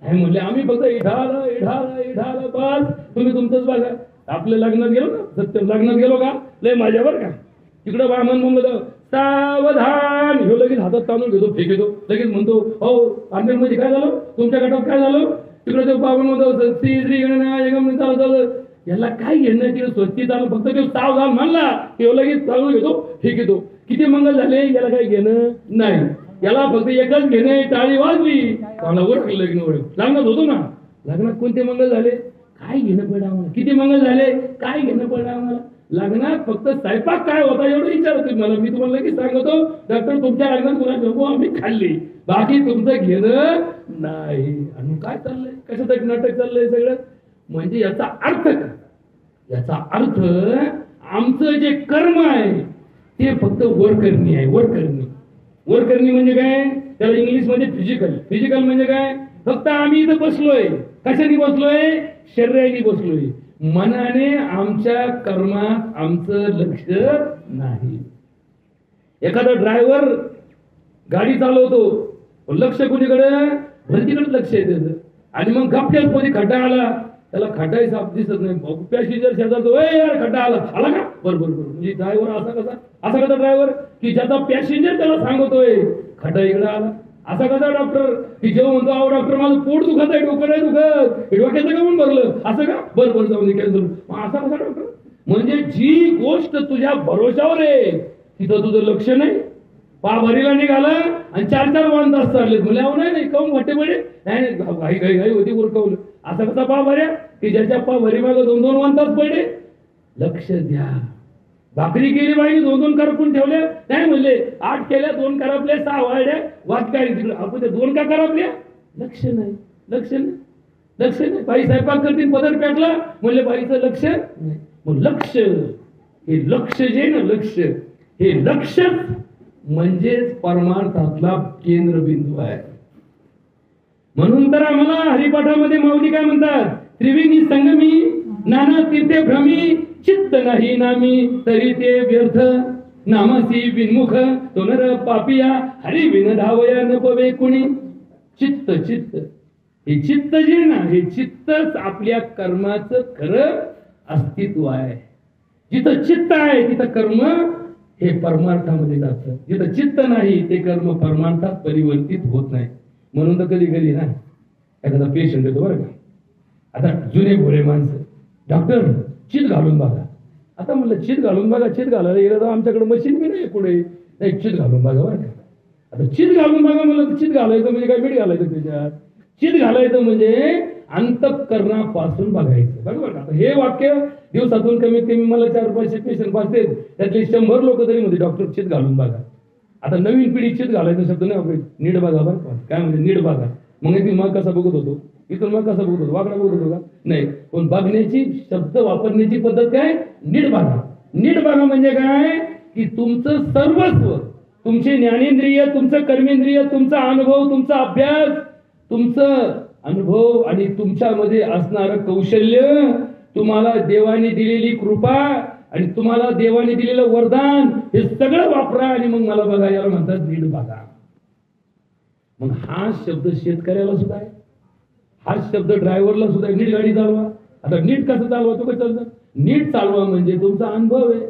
नाही म्हणले आम्ही फक्त इढाला बस, तुम्ही तुमचंच बघा. आपल्या लग्नात गेलो ना, सत्य लग्नात गेलो का, लय माझ्या बरं का, तिकडं ब्राह्मण म्हणलं सावधान, ह्यो लगेच हातात तांदूळ घेतो, फेकतो, लगेच म्हणतो हो आंबेमध्ये काय झालं, तुमच्या गटात काय झालं. तिकडे ते बाबा म्हणतो श्री गणना चालू. याला काय घेणं, तिकडे स्वस्ती चालू, फक्त ते सावधान म्हणला तो लगेच तांदूळ घेतो, फेकतो. किती मंगल झाले याला काही घेणं नाही. याला फक्त एकच घेणे, टाळी वाजली चांगला ओळख लग्न ओळख. लग्नात होतो ना, लग्नात कोणते मंगल झाले, काय घेणं पडलं आम्हाला, किती मंगल झाले काय घेणं पडलं आम्हाला. लग्नात फक्त स्वयंपाक काय होता एवढं विचारतो मला. मी तुम्हाला लगेच सांगतो डॉक्टर तुमच्या लग्नात कुणा नको आम्ही खाल्ली, बाकी तुमचं घेणं नाही. आणि काय चाललंय, कशासाठी नाटक चाललंय सगळं. म्हणजे याचा अर्थ काय, याचा अर्थ आमचं जे कर्म आहे ते फक्त वरकरणी आहे. वरकरणी म्हणजे काय, त्याला इंग्लिश मध्ये फिजिकल म्हणजे काय, फक्त आम्ही इथं बसलोय, कशाने बसलोय, शरीराने बसलोय, मनाने आमच्या कर्मात आमचं लक्ष नाही. एखादा ड्रायव्हर गाडी चालवतो, लक्ष कुणीकडे, भरतीकडे लक्ष आहे त्याचं. आणि मग गपक्यात मध्ये खड्डा आला, त्याला खड्डाही साफ दिसत नाही. पॅसेंजर शेजारचा यार खड्डा आला का, बरोबर. म्हणजे ड्रायव्हर असा कसा ड्रायव्हर की ज्याचा पॅसेंजर त्याला सांगतोय खड्डा इकडे आला, असा कसा डॉक्टर की जेव्हा म्हणतो अहो डॉक्टर माझं पोट दुखत आहे, डोकं नाही दुखत, डोक्याचं का म्हणून भरलं असं का, बरं जाऊन दे कॅन्सर. असा कसा डॉक्टर? म्हणजे जी गोष्ट तुझ्या भरोशावर आहे तिथं तुझं लक्ष नाही. भरीला निघाला आणि 4-4 तास चालले. म्हणजे अहो नाही काऊन वाटे पडे नाही घाई होती उरकवलं. असा कसा भर्या की ज्याच्या भरी मागं 2-2 तास पडले. लक्ष द्या. भाकरी केली बाई 2-2 करपून ठेवल्या नाही म्हणले 8 केल्या 2 करपल्या 6 वाढल्या वाट काय तिकडे आपण त्या 2 का करपल्या. लक्ष नाही. बाई स्वयंपाक करतील पदर पेटला म्हणले बाईचं लक्ष नाही. मग लक्ष हे लक्ष जे ना लक्ष हे लक्ष म्हणजेच परमार्थातला केंद्रबिंदू आहे. म्हणून तर आम्हाला हरिपाठामध्ये माऊली काय म्हणतात, त्रिवेणी संगमी नाना तीर्थे भ्रमी चित्त नाही नामी तरी ते व्यर्थ नामासी विन्मुख तो नर पापिया हरी विन धावया न पवे कुणी. चित्त हे चित्त जे ना हे चित्तच आपल्या कर्माचं खरं अस्तित्व आहे. जिथं चित्त आहे तिथं कर्म हे परमार्थामध्ये जातं. जिथं चित्त नाही ते कर्म परमार्थात परिवर्तित होत नाही. म्हणून तर कधी ना एखादा पेशंट येतो बरं का, आता जुने भोळे माणसं डॉक्टर चित घालून बघा. आता म्हणलं चित घालून बघा, चित घालायला गेलं तर आमच्याकडे मशीन बी नाही पुढे, नाही चित घालून बघा बरं का. आता चित घालून बघा म्हणलं चित घालायचं म्हणजे काय मीठ घालायचं त्याच्यात. चित घालायचं म्हणजे अंतःकरणापासून बघायचं बरोबर का. हे वाक्य दिवसातून कमीत कमी मला 4-5 पेशंट पाहते, त्यातले 100 लोक तरी म्हणते डॉक्टर चित घालून बघा. आता नवीन पिढी चित घालायचा शब्द नाही वापरायचं, नीट बघा बरं का. काय म्हणजे नीट बघा. मग इथून मग कसा बघत होतो, इथून मग कसा बघत होतो, वाकडा बघत होतो का नाही. पण बघण्याची शब्द वापरण्याची पद्धत काय, नीट बघा. नीट बघा म्हणजे काय की तुमचं सर्वस्व, तुमचे ज्ञानेंद्रिय, तुमचं कर्मेंद्रिय, तुमचा अनुभव, तुमचा अभ्यास, तुमचं अनुभव आणि तुमच्यामध्ये असणारं कौशल्य, तुम्हाला देवाने दिलेली कृपा आणि तुम्हाला देवाने दिलेलं वरदान हे सगळं वापरा आणि मग मला बघा. याला म्हणतात नीट बघा. मग हा शब्द शेतकऱ्याला सुद्धा आहे, हा शब्द ड्रायव्हरला सुद्धा. नीट गाडी चालवा. आता नीट कसं चालवा, तो कसं चालतं, नीट चालवा म्हणजे तुमचा अनुभव आहे.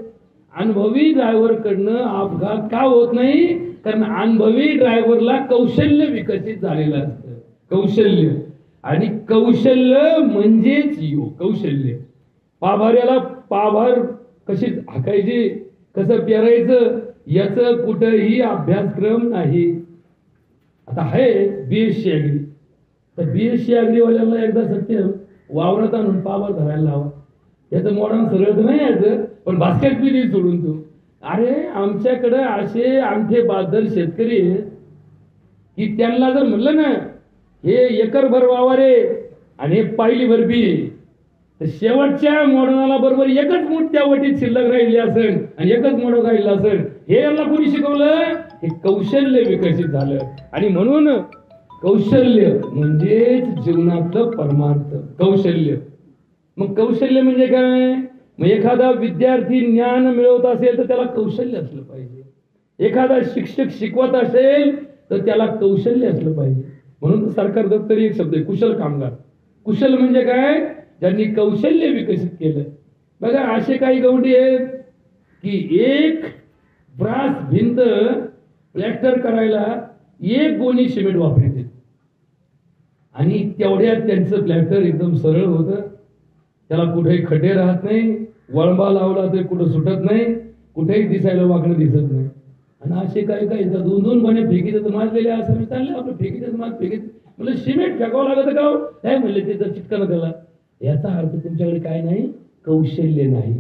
अनुभवी ड्रायव्हर कडनं अपघात का होत नाही, कारण अनुभवी ड्रायव्हरला कौशल्य विकसित झालेलं असतं. कौशल्य आणि कौशल्य म्हणजेच योग. कौशल्य पाभाऱ्याला पाभार कशी हाकायची, कसं पेरायचं याचं कुठंही अभ्यासक्रम नाही. आता आहे BSc ॲग्री, तर BSc ॲग्रीवाल्याला एकदा सत्य वावरात आणून पाभार धरायला लावा. याचं मॉडर्न सरळ तर नाही यायचं, पण बास्केट पिली सोडून तू. अरे आमच्याकडे असे आमचे बादल शेतकरी आहेत की त्यांना जर म्हणलं ना हे एकरभर वावर आहे आणि हे पायलीभर बी, तर शेवटच्या मोडणाला बरोबर एकच मूठ त्या वटीत शिल्लक राहिली असेल आणि एकच मोड राहिलं असेल. हे यांना कोणी शिकवलं, हे कौशल्य विकसित झालं. आणि म्हणून कौशल्य म्हणजेच जीवनातलं परमार्थ. कौशल्य मग कौशल्य म्हणजे काय, मग एखादा विद्यार्थी ज्ञान मिळवत असेल तर त्याला कौशल्य असलं पाहिजे. एखादा शिक्षक शिकवत असेल तर त्याला कौशल्य असलं पाहिजे. म्हणून तर सरकार दप्तरी एक शब्द आहे कुशल कामगार. कुशल म्हणजे काय, ज्यांनी कौशल्य विकसित केलं. बघा असे काही गवंडी आहेत की एक ब्रास भिंत प्लॅस्टर करायला 1 गोणी सिमेंट वापरते आणि तेवढ्यात त्यांचं प्लॅस्टर एकदम सरळ होतं. त्याला कुठेही खड्डे राहत नाही, वळंबा लावला तर कुठं सुटत नाही, कुठेही दिसायला वाकडं दिसत नाही. आणि असे काही काही 2-2 गोण्या फेकीत माजलेले असं चालले आपलं फेकीत माज फेकीत म्हणजे सिमेंट फेकावं लागत का काय म्हणले ते जर चिटकन त्याला. याचा अर्थ तुमच्याकडे काय नाही, कौशल्य नाही.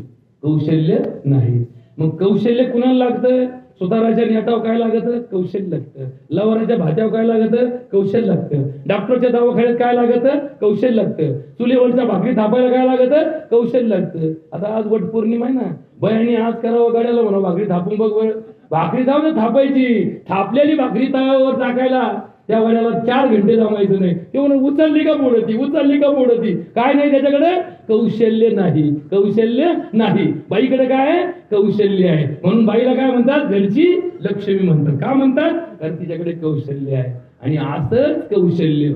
कौशल्य नाही. मग कौशल्य कुणाला लागतं, सुताराच्या नेटावर काय लागतं, कौशल्य लागतं. लवाराच्या भात्यावर काय लागतं, कौशल्य लागतं. डॉक्टरच्या दवाखान्यात काय लागतं, कौशल्य लागतं. चुलीवरच्या भाकरी थापायला काय लागतं, कौशल्य लागतं. आता आज वट पौर्णिमा आहे ना, बयानी आज करावं गाड्याला म्हणा भाकरी थापून बघ बरं. भाकरी थाप थापायची, थापलेली भाकरी तव्यावर टाकायला त्या वड्याला 4 घंटे जमायचं नाही. ते म्हणून उचलली का मोडती काय नाही त्याच्याकडे, कौशल्य नाही. कौशल्य नाही. बाईकडे काय आहे, कौशल्य आहे. म्हणून बाईला काय म्हणतात, घरची लक्ष्मी म्हणतात. का म्हणतात, कारण तिच्याकडे कौशल्य आहे. आणि असंच कौशल्य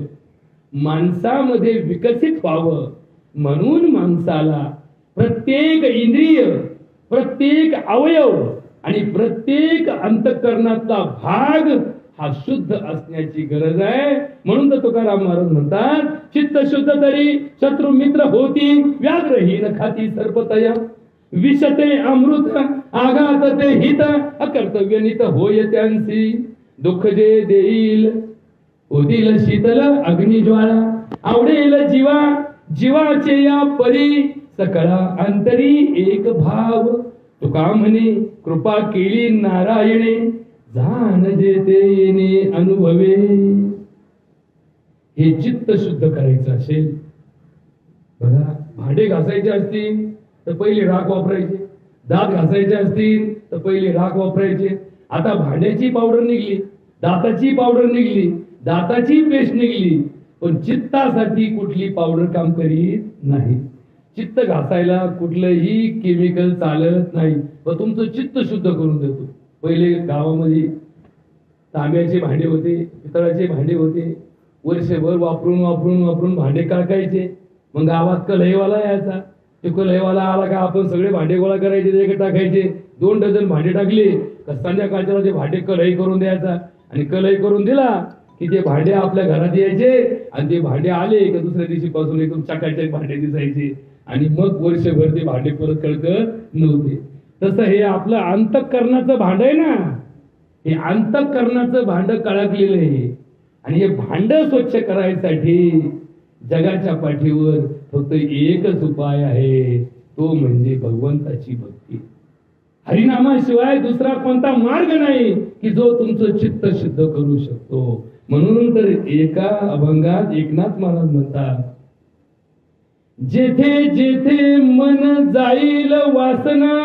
माणसामध्ये विकसित व्हावं म्हणून माणसाला प्रत्येक इंद्रिय, प्रत्येक अवयव आणि प्रत्येक अंतःकरणाचा भाग हा शुद्ध असण्याची गरज आहे. म्हणून तर तुकाराम महाराज म्हणतात, चित्त शुद्ध तरी शत्रू मित्र होती, व्याघ्रहीन खाती सर्पतया, विषते अमृत आघात ते हित, अकर्तव्य नित होय त्यांसी, दुःख जे देईल होतील शीतल अग्निज्वाळा, आवडेल जीवा जीवाचे या परी, सकळा अंतरी एक भाव, तुका म्हणे कृपा केली नारायणे, जाण जे ते येणे अनुभवे. हे चित्त शुद्ध करायचं असेल बघा, भांडे घासायचे असतील तर पहिले राख वापरायचे, दात घासायचे असतील तर पहिले राख वापरायचे. आता भांड्याची पावडर निघली, दाताची पावडर निघली, दाताची पेस्ट निघली, पण चित्तासाठी कुठली पावडर काम करीत नाही. चित्त घासायला कुठलंही केमिकल चालत नाही. पण तुमचं चित्त शुद्ध करून देतो. पहिले गावामध्ये तांब्याचे भांडे होते, पितळाचे भांडे होते, वर्षभर वापरून वापरून वापरून भांडे काढायचे. मग गावात कलईवाला यायचा, तो कलईवाला आला का आपण सगळे भांडे गोळा करायचे, एक टाकायचे. 2 डझन भांडे टाकले का संध्याकाळच्या ते भांडे कलई करून द्यायचा. आणि कलई करून दिला की ते भांडे आपल्या घरात यायचे, आणि ते भांडे आले की दुसऱ्या दिवशी पासून एकदम चकाचक भांडे दिसायचे, आणि मग वर्षभर ते भांडे परत कळकत नव्हते. तसं हे आपलं अंतःकरणाचं भांड आहे ना, हे अंतःकरणाचं भांड कळकलेलं आहे. आणि हे भांड स्वच्छ करायसाठी जगाच्या पाठीवर फक्त एकच उपाय आहे, तो म्हणजे भगवंताची भक्ती. हरिनामाशिवाय दुसरा कोणता मार्ग नाही की जो तुमचं चित्त शुद्ध करू शकतो. म्हणून तर एका अभंगात एकनाथ महाराज म्हणतात, जेथे जेथे मन जाईल वासना,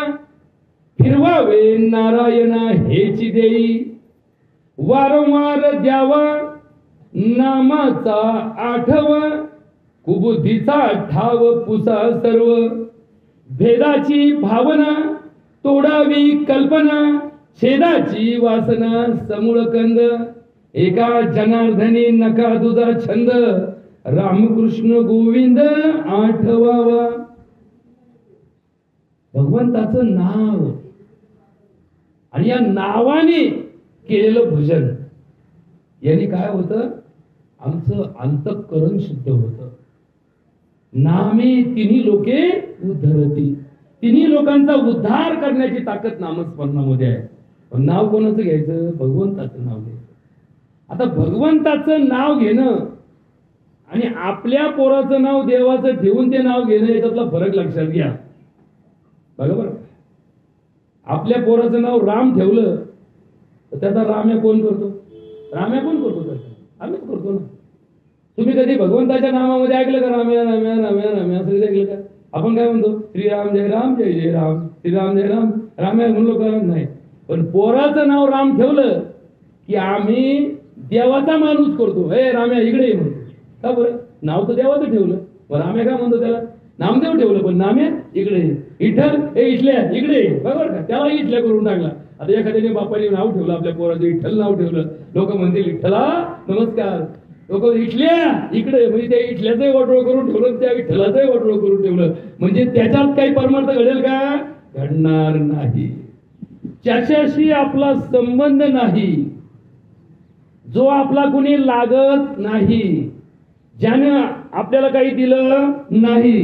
फिरवावे नारायणा हेची देई, वारंवार द्यावा नामाचा आठवा, कुबुद्धीचा ठाव पुसा सर्व, भेदाची भावना तोडावी कल्पना, छेदाची वासना समूळ कंद, एका जनार्दनी नका तुझा छंद, रामकृष्ण गोविंद आठवावा. भगवंताचं नाव आणि या नावाने केलेलं भजन यांनी काय होतं, आमचं अंतःकरण शुद्ध होतं. नामे तिन्ही लोके उद्धरती, तिन्ही लोकांचा उद्धार करण्याची ताकद नामस्मरणामध्ये आहे. पण नाव कोणाचं घ्यायचं, भगवंताचं नाव घ्यायचं. आता भगवंताचं नाव घेणं आणि आपल्या पोराचं नाव देवाचं ठेवून ते नाव घेणं याच्यातला फरक लक्षात घ्या. बरोबर, आपल्या पोराचं नाव राम ठेवलं तर त्याचा राम्या कोण करतो, राम्या कोण करतो, त्याचा आम्हीच करतो ना. तुम्ही कधी भगवंताच्या नामामध्ये ऐकलं का राम्या राम्या राम्या राम्या असं ऐकलं का? आपण काय म्हणतो, श्रीराम जय राम जय जय राम, श्रीराम जय राम, राम्या म्हणलो का नाही. पण पोराचं नाव राम ठेवलं की आम्ही देवाचा माणूस करतो, हे राम्या इकडे ये म्हणतो. का बरं, नाव तर देवाचं ठेवलं, मग राम्या काय म्हणतो त्याला, नामदेव ठेवलं, पण नाम्या इकडे ये. विठ्ठल हे इथल्या इकडे ये, बरोबर का, त्याला इथल्या करून टाकला. आता एखाद्याने बापाने नाव ठेवलं आपल्या पोराचं, विठ्ठल नाव ठेवलं, लोक म्हणतील विठ्ठला नमस्कार, लोक इथल्या इकडे, म्हणजे त्या इथल्याचंही वाटोळ करून ठेवलं, त्या विठ्ठलाचंही वाटोळ करून ठेवलं. म्हणजे त्याच्यात काही परमार्थ घडेल का, घडणार नाही. त्याच्याशी आपला संबंध नाही, जो आपला कुणी लागत नाही, ज्यानं आपल्याला काही दिलं नाही,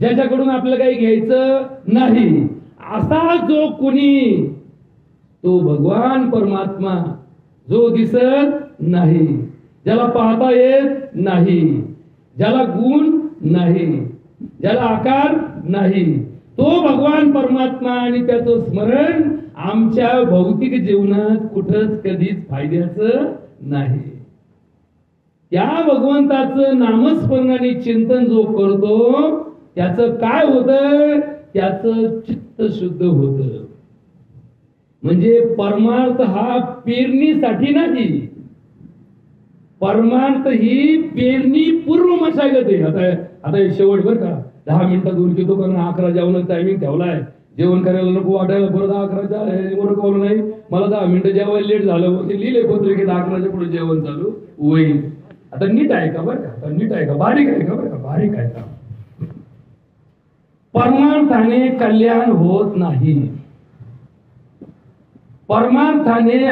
ज्याच्याकडून आपल्याला काही घ्यायचं नाही, असा जो कुणी, तो भगवान परमात्मा, जो दिसत नाही, ज्याला पाहता येत नाही, ज्याला गुण नाही, ज्याला आकार नाही, तो भगवान परमात्मा. आणि त्याचं स्मरण आमच्या भौतिक जीवनात कुठंच कधीच फायद्याचं नाही. त्या भगवंताचं नामस्मरणाने चिंतन जो करतो त्याचं काय होतं, त्याचं चित्त शुद्ध होतं. म्हणजे परमार्थ हा पेरणीसाठी नाही, परमार्थ ही पेरणी पूर्व मशागत आहे. आता शेवट बरं का, 10 मिनिटात उरकितो, कारण 11 जेवणाचा टायमिंग ठेवलाय. जेवण करायला नको वाटायला, परत 11च्या वर नाही, मला 10 मिनिटं जेवायला लेट झालं, ते लिहिले पत्रिकेत 11च्या पुढे जेवण चालू होईल. आता नीट आहे का बरं का, नीट आहे का, बारीक आहे का बरं का, बारीक आहे का. परमार्थाने कल्याण होत नाही. परमार्थाने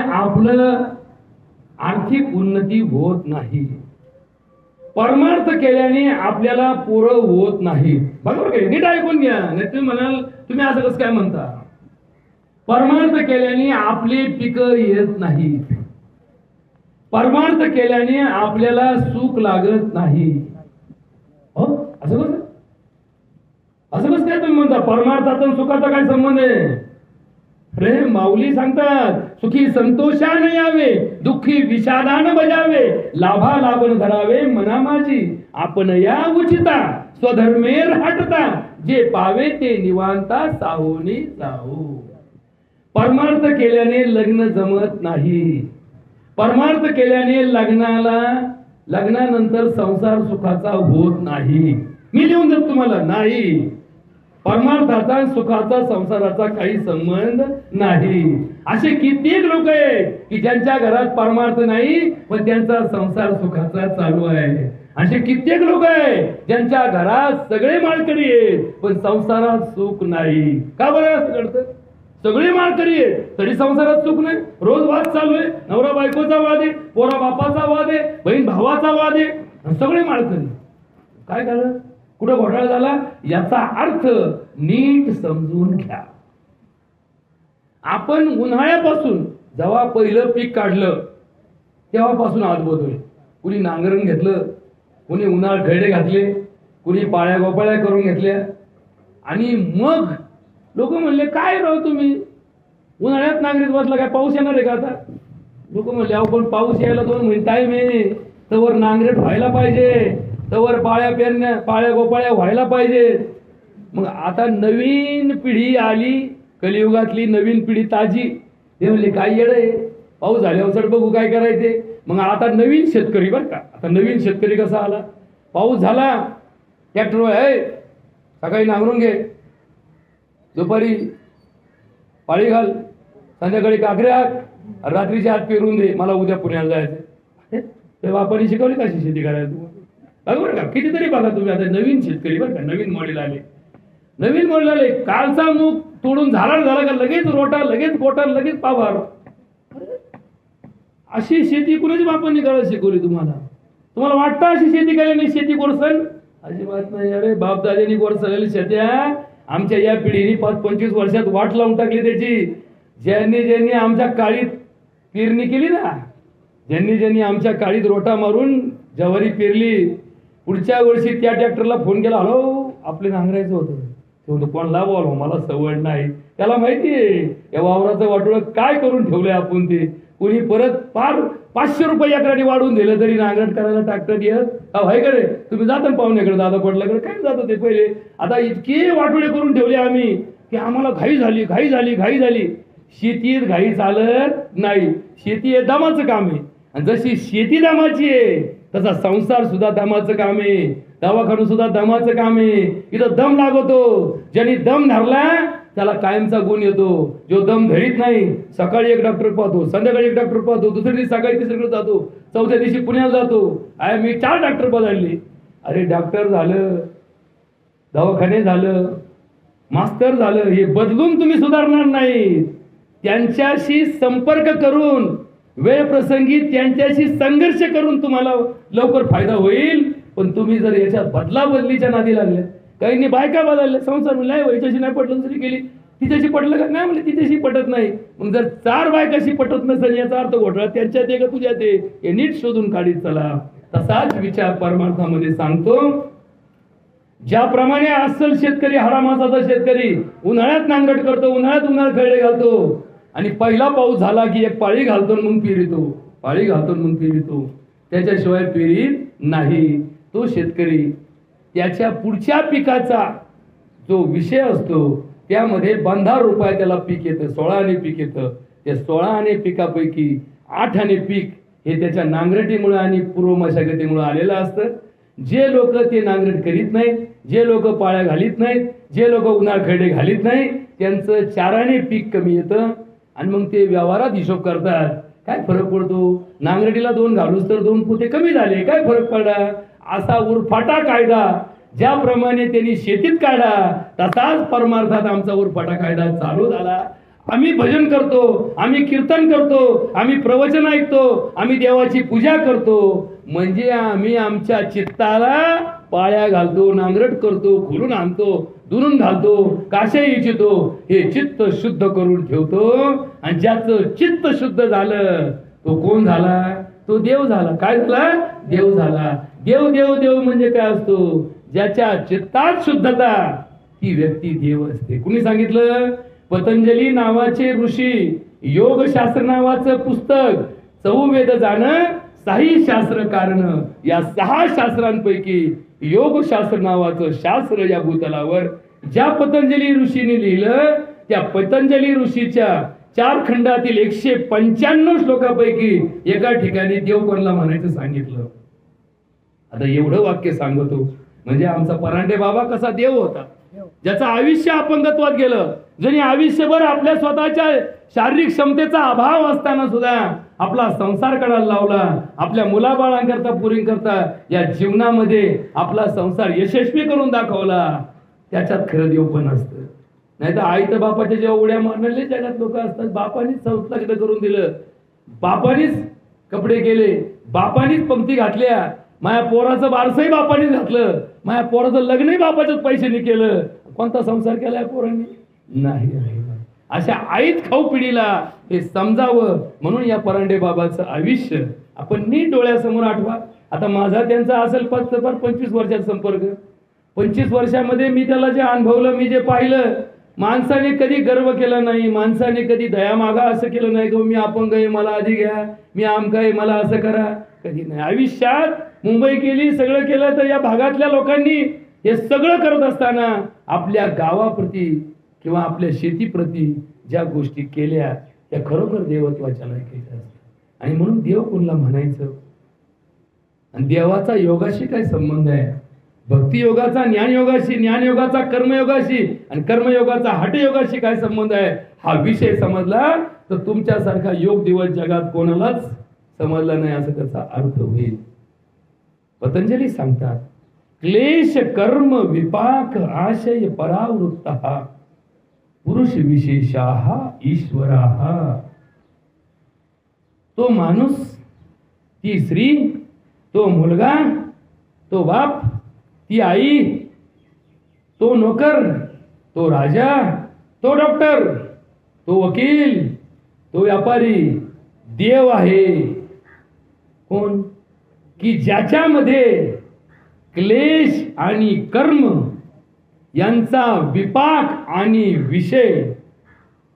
आर्थिक उन्नती होत नाही. परमार्थ केल्याने आपल्याला पोरं होत नाही. बरोबर काय? नीट ऐकून घ्या, नाही तुम्ही म्हणाल तुम्ही असं कसं काय म्हणता. परमार्थ केल्याने आपली पिकं येत नाहीत. परमार्थ केल्याने आपल्याला सुख लागत नाही. हो असं कसं? असं कसं काय तुम्ही म्हणता? परमार्थाचा आणि सुखाचा काय संबंध आहे? अरे माऊली सांगतात, सुखी संतोषाने यावे, दुःखी विषादान बजावे, लाभा लाभन धरावे मना माझी, आपण या उचिता स्वधर्मेर हटता, जे पावे ते निवांता साहोनी जाऊ. परमार्थ केल्याने लग्न जमत नाही. परमार्थ केल्याने लग्नानंतर संसार सुखाचा होत नाही. मी लिहून देतो तुम्हाला, नाही परमार्थाचा सुखाचा संसाराचा काही संबंध नाही. असे कित्येक लोक आहेत की ज्यांच्या घरात परमार्थ नाही पण त्यांचा संसार सुखाचा चालू आहे. असे कित्येक लोक आहेत ज्यांच्या घरात सगळे माळकरी आहेत पण संसारात सुख नाही. का बरं असं घडतं? सगळे माळकरी आहेत तरी संसारात सुख नाही. रोज वाद चालू आहे, नवरा बायकोचा वाद आहे, पोरा बापाचा वाद आहे, बहीण भावाचा वाद आहे, सगळे माळकरी. काय झालं? कुठं घोटाळा झाला? याचा अर्थ नीट समजून घ्या. आपण उन्हाळ्यापासून जेव्हा पहिलं पीक काढलं तेव्हापासून अद्भुत होईल. कुणी नांगरण घेतलं, कुणी उन्हाळ खैडे घातले, कुणी पाळ्या गोपाळ्या करून घेतल्या आणि मग लोक म्हणले काय राव तुम्ही उन्हाळ्यात नांगरीत बसला, काय पाऊस येणार आहे का आता? लोक म्हणले अहो पण पाऊस यायला 2 महिने टाइम आहे, तवर नांगरेट व्हायला पाहिजे, तवर पाळ्या गोपाळ्या व्हायला पाहिजे. मग आता नवीन पिढी आली, कलियुगातली नवीन पिढी ताजी. ते म्हणले काय येड आहे, पाऊस झाल्यावर बघू काय करायचे. मग आता नवीन शेतकरी, बरं का, आता नवीन शेतकरी कसा आला? पाऊस झाला, ट्रॅक्टर आहे, सकाळी नांगरून घे, दुपारी पाळी घाल, संध्याकाळी काकऱ्या, रात्रीच्या आत पेरून दे, मला उद्या पुण्याला जायचं. ते बापाने शिकवली कशी शेती करायला तुम्हाला? बरोबर का? कितीतरी बघा तुम्ही आता नवीन शेतकरी, बरं का, नवीन मॉडेल आले, नवीन मॉडेल आले. कालचा मूग तोडून झाला का लगेच रोटा, लगेच कोटा, लगेच पाभार. अशी शेती कुणाची बापांनी करायला शिकवली तुम्हाला? तुम्हाला वाटतं अशी शेती केल्याने शेती गोरसन? अजिबात नाही. अरे बापदादांनी गोरसलेली शेत्या आमच्या या पिढीने 25 वर्षात वाट लावून टाकली त्याची. ज्यांनी आमच्या काळीत पेरणी केली ना, ज्यांनी आमच्या काळीत रोटा मारून ज्वारी पेरली, पुढच्या वर्षी त्या ट्रॅक्टरला फोन केला, हॅलो आपले नांगरायचं होतं. ते म्हणतो कोणला बोल, मला सवड नाही. त्याला माहितीये या वावराचं वाटोळं काय करून ठेवलंय आपण. ते कोणी परत फार 500 रुपये एकराने वाढवून दिलं तरी नांगरट करायला ट्रॅक्टर येत हाय का रे? तुम्ही जाता पाहुण्याकडे, दादा पडल्याकडे काय जातं ते पहिले. आता इतके वाटोळे करून ठेवले आम्ही की आम्हाला घाई झाली. शेतीत घाई चालत नाही. शेती हे दमाचं काम आहे आणि जशी शेती दमाची आहे तसा संसार सुद्धा दमाचं काम आहे, दवाखाना सुद्धा दमाचं काम आहे. इथं दम लागतो. ज्यांनी दम धरला त्याला कायमचा गुण येतो. जो दम धरीत नाही, सकाळी एक डॉक्टर पाहतो, संध्याकाळी एक डॉक्टर पाहतो, दुसऱ्या दिवशी सकाळी तिसरीकडे जातो, चौथ्या दिवशी पुण्याला जातो. मी 4 डॉक्टर बदलले. अरे डॉक्टर झालं, दवाखाने झालं, मास्तर झालं, हे बदलून तुम्ही सुधारणार नाही. त्यांच्याशी संपर्क करून, वेळ प्रसंगी त्यांच्याशी संघर्ष करून तुम्हाला लवकर फायदा होईल. पण तुम्ही जर याच्या बदलीच्या नादी लागले, काहींनी बायका बदलल्या, संसार म्हणला याच्याशी नाही पटलं दुसरी केली, तिच्याशी पटलं का नाही म्हणजे तिच्याशी पटत नाही. मग जर 4 बायकाशी पटत नसेल याचा अर्थ घोटाळा त्यांच्यात आहे का तुझ्यात आहे हे नीट शोधून काढीत चला. तसाच विचार परमार्थामध्ये सांगतो. ज्याप्रमाणे अस्सल शेतकरी, हरामासाचा शेतकरी उन्हाळ्यात नांगरट करतो, उन्हाळ्यात उन्हाळ खैडे घालतो आणि पहिला पाऊस झाला की एक पाळी घालतो मग पेरितो, पाळी घालतो मग पेरितो, त्याच्याशिवाय पेरीत नाही. तो शेतकरी त्याच्या पुढच्या पिकाचा जो विषय असतो त्यामध्ये 15 रुपये त्याला पीक येतं, 16 आणे पीक येतं. त्या 16 आणे पिकापैकी 8 आणे पीक हे त्याच्या नांगरटीमुळे आणि पूर्व मशागतीमुळे आलेलं असतं. जे लोक ते नांगरट करीत नाहीत, जे लोक पाळ्या घालीत नाहीत, जे लोक उन्हाळ खैडे घालीत नाहीत, त्यांचं 4 आणे पीक कमी येतं आणि मग ते व्यवहारात हिशोब करतात. काय फरक पडतो? नांगरटीला 2 घालूस तर 2 पोते कमी झाले, काय फरक पडला? असा उरफाटा कायदा ज्याप्रमाणे त्यांनी शेतीत काढा तसाच परमार्थात आमचा उरफाटा कायदा चालू झाला. आम्ही भजन करतो, आम्ही कीर्तन करतो, आम्ही प्रवचन ऐकतो, आम्ही देवाची पूजा करतो, म्हणजे आम्ही आमच्या चित्ताला पाळ्या घालतो, नांगरट करतो, खोलून आणतो, दुरून घालतो, काशे इच्छितो, हे चित्त शुद्ध करून ठेवतो. आणि ज्याचं चित्त शुद्ध झालं तो कोण झाला? तो देव झाला. काय झाला? देव झाला. देव देव देव म्हणजे काय असतो? ज्याच्या चित्तात शुद्धता ती व्यक्ती देव असते. कुणी सांगितलं? पतंजली नावाचे ऋषी, योगशास्त्र नावाचं पुस्तक, चौवेद जाणं, साही शास्त्र कारण, या 6 शास्त्रांपैकी योगशास्त्र नावाचं शास्त्र या भूतलावर ज्या पतंजली ऋषीने लिहिलं, त्या पतंजली ऋषीच्या 4 खंडातील 195 श्लोकापैकी एका ठिकाणी देव कोणाला म्हणायचं सांगितलं. आता एवढं वाक्य सांगतो म्हणजे आमचा परांडे बाबा कसा देव होता, ज्याचं आयुष्य अपंगत्वात गेलं, जरी आयुष्यभर आपल्या स्वतःच्या शारीरिक क्षमतेचा अभाव असताना सुद्धा आपला संसार काढायला लावला, आपल्या मुलाबाळांकरता पुरींकरता या जीवनामध्ये आपला संसार यशस्वी करून दाखवला. त्याच्यात खरं देव पण असतं. नाही तर आई तर बापाच्या जेव्हा उड्या मारलेले जगात लोक असतात. बापानीच संस्था करून दिलं, बापानीच कपडे केले, बापानीच पंक्ती घातल्या, माझ्या पोराचं बारसही बापानीच घातलं, माझ्या पोराचं लग्नही बापाच्याच पैशाने केलं. कोणता संसार केलाय पोरांनी? नाही. अशा आईत खाऊ पिढीला हे समजावं म्हणून या परांडे बाबाचं आयुष्य आपण नीट डोळ्यासमोर आठवा. आता माझा त्यांचा असेल 25 वर्षाचा संपर्क. 25 वर्षामध्ये मी त्याला जे अनुभवलं, मी जे पाहिलं, माणसाने कधी गर्व केला नाही, माणसाने कधी दया मागा असं केलं नाही की मी अपंग आहे मला आधी घ्या, मी आमका आहे मला असं करा, कधी नाही. आयुष्यात मुंबई केली, सगळं केलं, तर या भागातल्या लोकांनी हे सगळं करत असताना आपल्या गावाप्रती किंवा आपल्या शेतीप्रती ज्या गोष्टी केल्या त्या खरोखर देवत्वाच्या लायकीच्या असतात. आणि म्हणून देव कोणाला म्हणायचं? आणि देवाचा योगाशी काय संबंध आहे? भक्ती योगाचा ज्ञानयोगाशी, ज्ञानयोगाचा कर्मयोगाशी, आणि कर्मयोगाचा हठयोगाशी काय संबंध आहे हा विषय समजला तर तुमच्यासारखा योग दिवस जगात कोणालाच समजला नाही असं त्याचा अर्थ होईल. पतंजली सांगतात, क्लेश कर्म विपाक आशय परावृत्तः पुरुष विशेषाः ईश्वराः. तो माणूस, ती स्त्री, तो मुलगा, तो बाप, ती आई, तो नोकर, तो राजा, तो डॉक्टर, तो वकील, तो व्यापारी, देव आहे. कोण? की ज्याच्यामध्ये क्लेश आणि कर्म यांचा विपाक आणि विषय,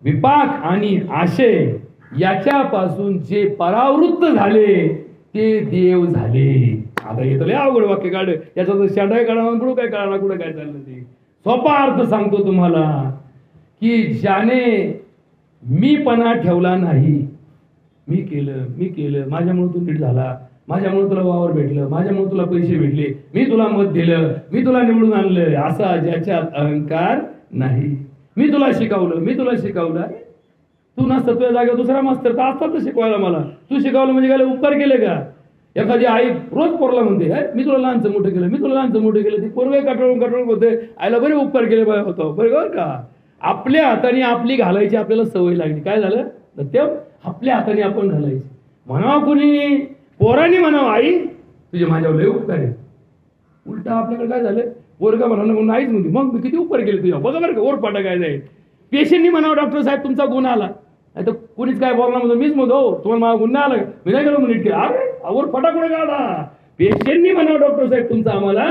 विपाक आणि आशय याच्यापासून जे परावृत्त झाले ते देव झाले. आता येतो लय अवघड वाक्य काढ, याचा तर शाटाय काढा, कुठं काय काढा, कुठं काय चाललं ते. सोपा अर्थ सांगतो तुम्हाला की ज्याने मीपणा ठेवला नाही, मी केलं, माझ्यामुळे तू नीट झाला, माझ्यामुळे तुला वावर भेटलं, माझ्यामुळे तुला पैसे भेटले, मी तुला मत दिलं, मी तुला निवडून आणलं, असा ज्याच्यात अहंकार नाही. मी तुला शिकवलं, तू नसतं तुझ्या जागेवर दुसरा मास्तर तर असतात शिकवायला मला, तू शिकवलं म्हणजे काय उपकार केले का? एखादी आई रोज पोरला म्हणते मी तुला लहानचं मोठं केलं, ती पोरवे कटळून होते, आईला बरे उपकार केले होतो बरोबर का? आपल्या हाताने आपली घालायची आपल्याला सवय लागली. काय झालं? ते आपल्या हाताने आपण घालायची. म्हणावं कुणी, पोरांनी म्हणावं आई तुझे माझ्यावर लय उपकार आहे. उलटा आपल्याकडे काय झालं, पोरगा म्हणा म्हणून आईच म्हणते मग मी किती उपकार केले तुझ्या, बघा बरं का ओरपाटा काय जाईल. पेशंटनी म्हणावं डॉक्टर साहेब तुमचा गुण आला, तर कुणीच काय बोलणार म्हणतो मीच म्हणतो तुम्हाला माझा गुन्हा आला, मी नाही गेलो नीट केलं, अरे आवर फटाकडे काढा. पेशंटनी म्हणावं डॉक्टर साहेब तुमचा आम्हाला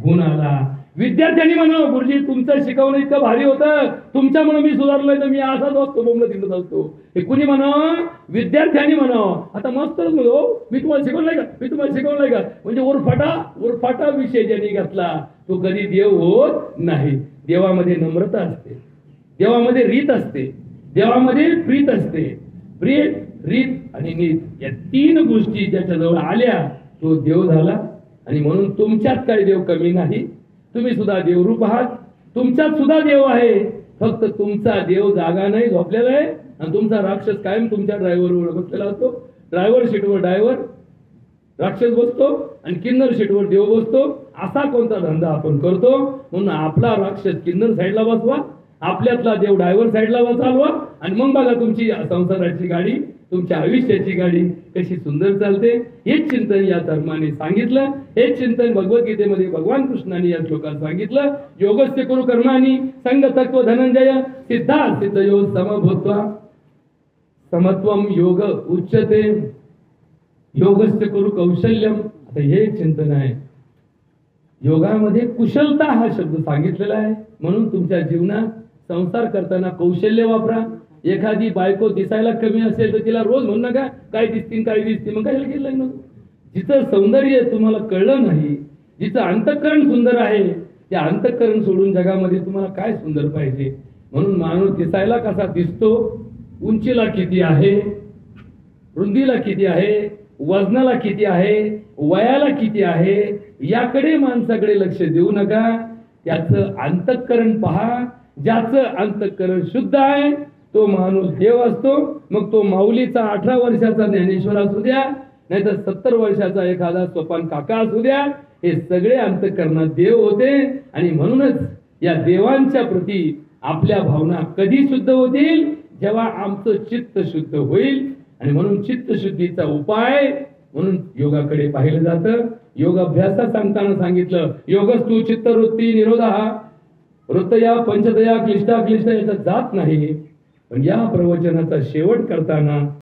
गुण आला. विद्यार्थ्यांनी म्हणावं गुरुजी तुमचं शिकवणं इतकं भारी होतं, तुमच्यामुळे मी सुधारलोय, तर मी असाच असतो बोंबला तिकडत असतो. हे कुणी म्हणावं? विद्यार्थ्यांनी म्हणावं. आता मस्तच म्हणतो मी तुम्हाला शिकवलंय का, म्हणजे उरफाटा विषय ज्यांनी घेतला तो कधी देव होत नाही. देवामध्ये नम्रता असते, देवामध्ये रीत असते, देवामध्ये प्रीत असते. प्रीत, रीत आणि नीत या 3 गोष्टी ज्याच्याजवळ आल्या तो देव झाला. आणि म्हणून तुमच्यात काही देव कमी नाही, तुम्ही सुद्धा देवरूप आहात, तुमच्यात सुद्धा देव आहे. फक्त तुमचा देव जागा नाही, झोपलेला आहे, आणि तुमचा राक्षस कायम तुमच्या ड्रायव्हरवर बसलेला असतो. ड्रायव्हर सीटवर ड्रायव्हर राक्षस बसतो आणि किन्नर सीटवर देव बसतो. असा कोणता धंदा आपण करतो? म्हणून आपला राक्षस किन्नर साईडला बसवा आपल्यातला देव ड्रायव्हर साईडला चालवा आणि मग बघा तुमची संसाराची गाडी, तुमच्या आयुष्याची गाडी कशी सुंदर चालते. हेच चिंतन या धर्माने सांगितलं. हेच चिंतन भगवद्गीतेमध्ये भगवान कृष्णाने या श्लोकात सांगितलं. योगस्य कुरु कर्माणि संग तत्व धनंजय सिद्धा सिद्धयो समभूत्वा समत्वम योग उच्यते. योगस्य कुरु कौशल्यम. आता हे चिंतन आहे. योगामध्ये कुशलता हा शब्द सांगितलेला आहे. म्हणून तुमच्या जीवनात संसार करताना कौशल्य वापरा. एखादी बायको दिसायला कमी असेल तर तिला रोज म्हणू नका काय दिसतील काय दिसतील, मग काय केलं लग्न. जिचं सौंदर्य तुम्हाला कळलं नाही, जिचं अंतःकरण सुंदर आहे, ते अंतःकरण सोडून जगामध्ये तुम्हाला काय सुंदर पाहिजे. म्हणून माणूस दिसायला कसा दिसतो, उंचीला किती आहे, रुंदीला किती आहे, वजनाला किती आहे, वयाला किती आहे, याकडे माणसाकडे लक्ष देऊ नका. त्याचं अंतःकरण पहा. ज्याचं अंतःकरण शुद्ध आहे तो माणूस देव असतो. मग तो माऊलीचा 18 वर्षाचा ज्ञानेश्वर असू द्या, नाहीतर 70 वर्षाचा एखादा सोपान काका असू द्या, हे सगळे अंतःकरणात देव होते. आणि म्हणूनच या देवांच्या प्रती आपल्या भावना कधी शुद्ध होतील, जेव्हा आमचं चित्त शुद्ध होईल. आणि म्हणून चित्तशुद्धीचा उपाय म्हणून योगाकडे पाहिलं जातं. योग अभ्यासात सांगताना सांगितलं योगस्तु चित्तवृत्ती निरोधः वृत्तया पंचदया क्लिष्टा क्लिष्ट याचा जात नाही. पण या प्रवचनाचा शेवट करताना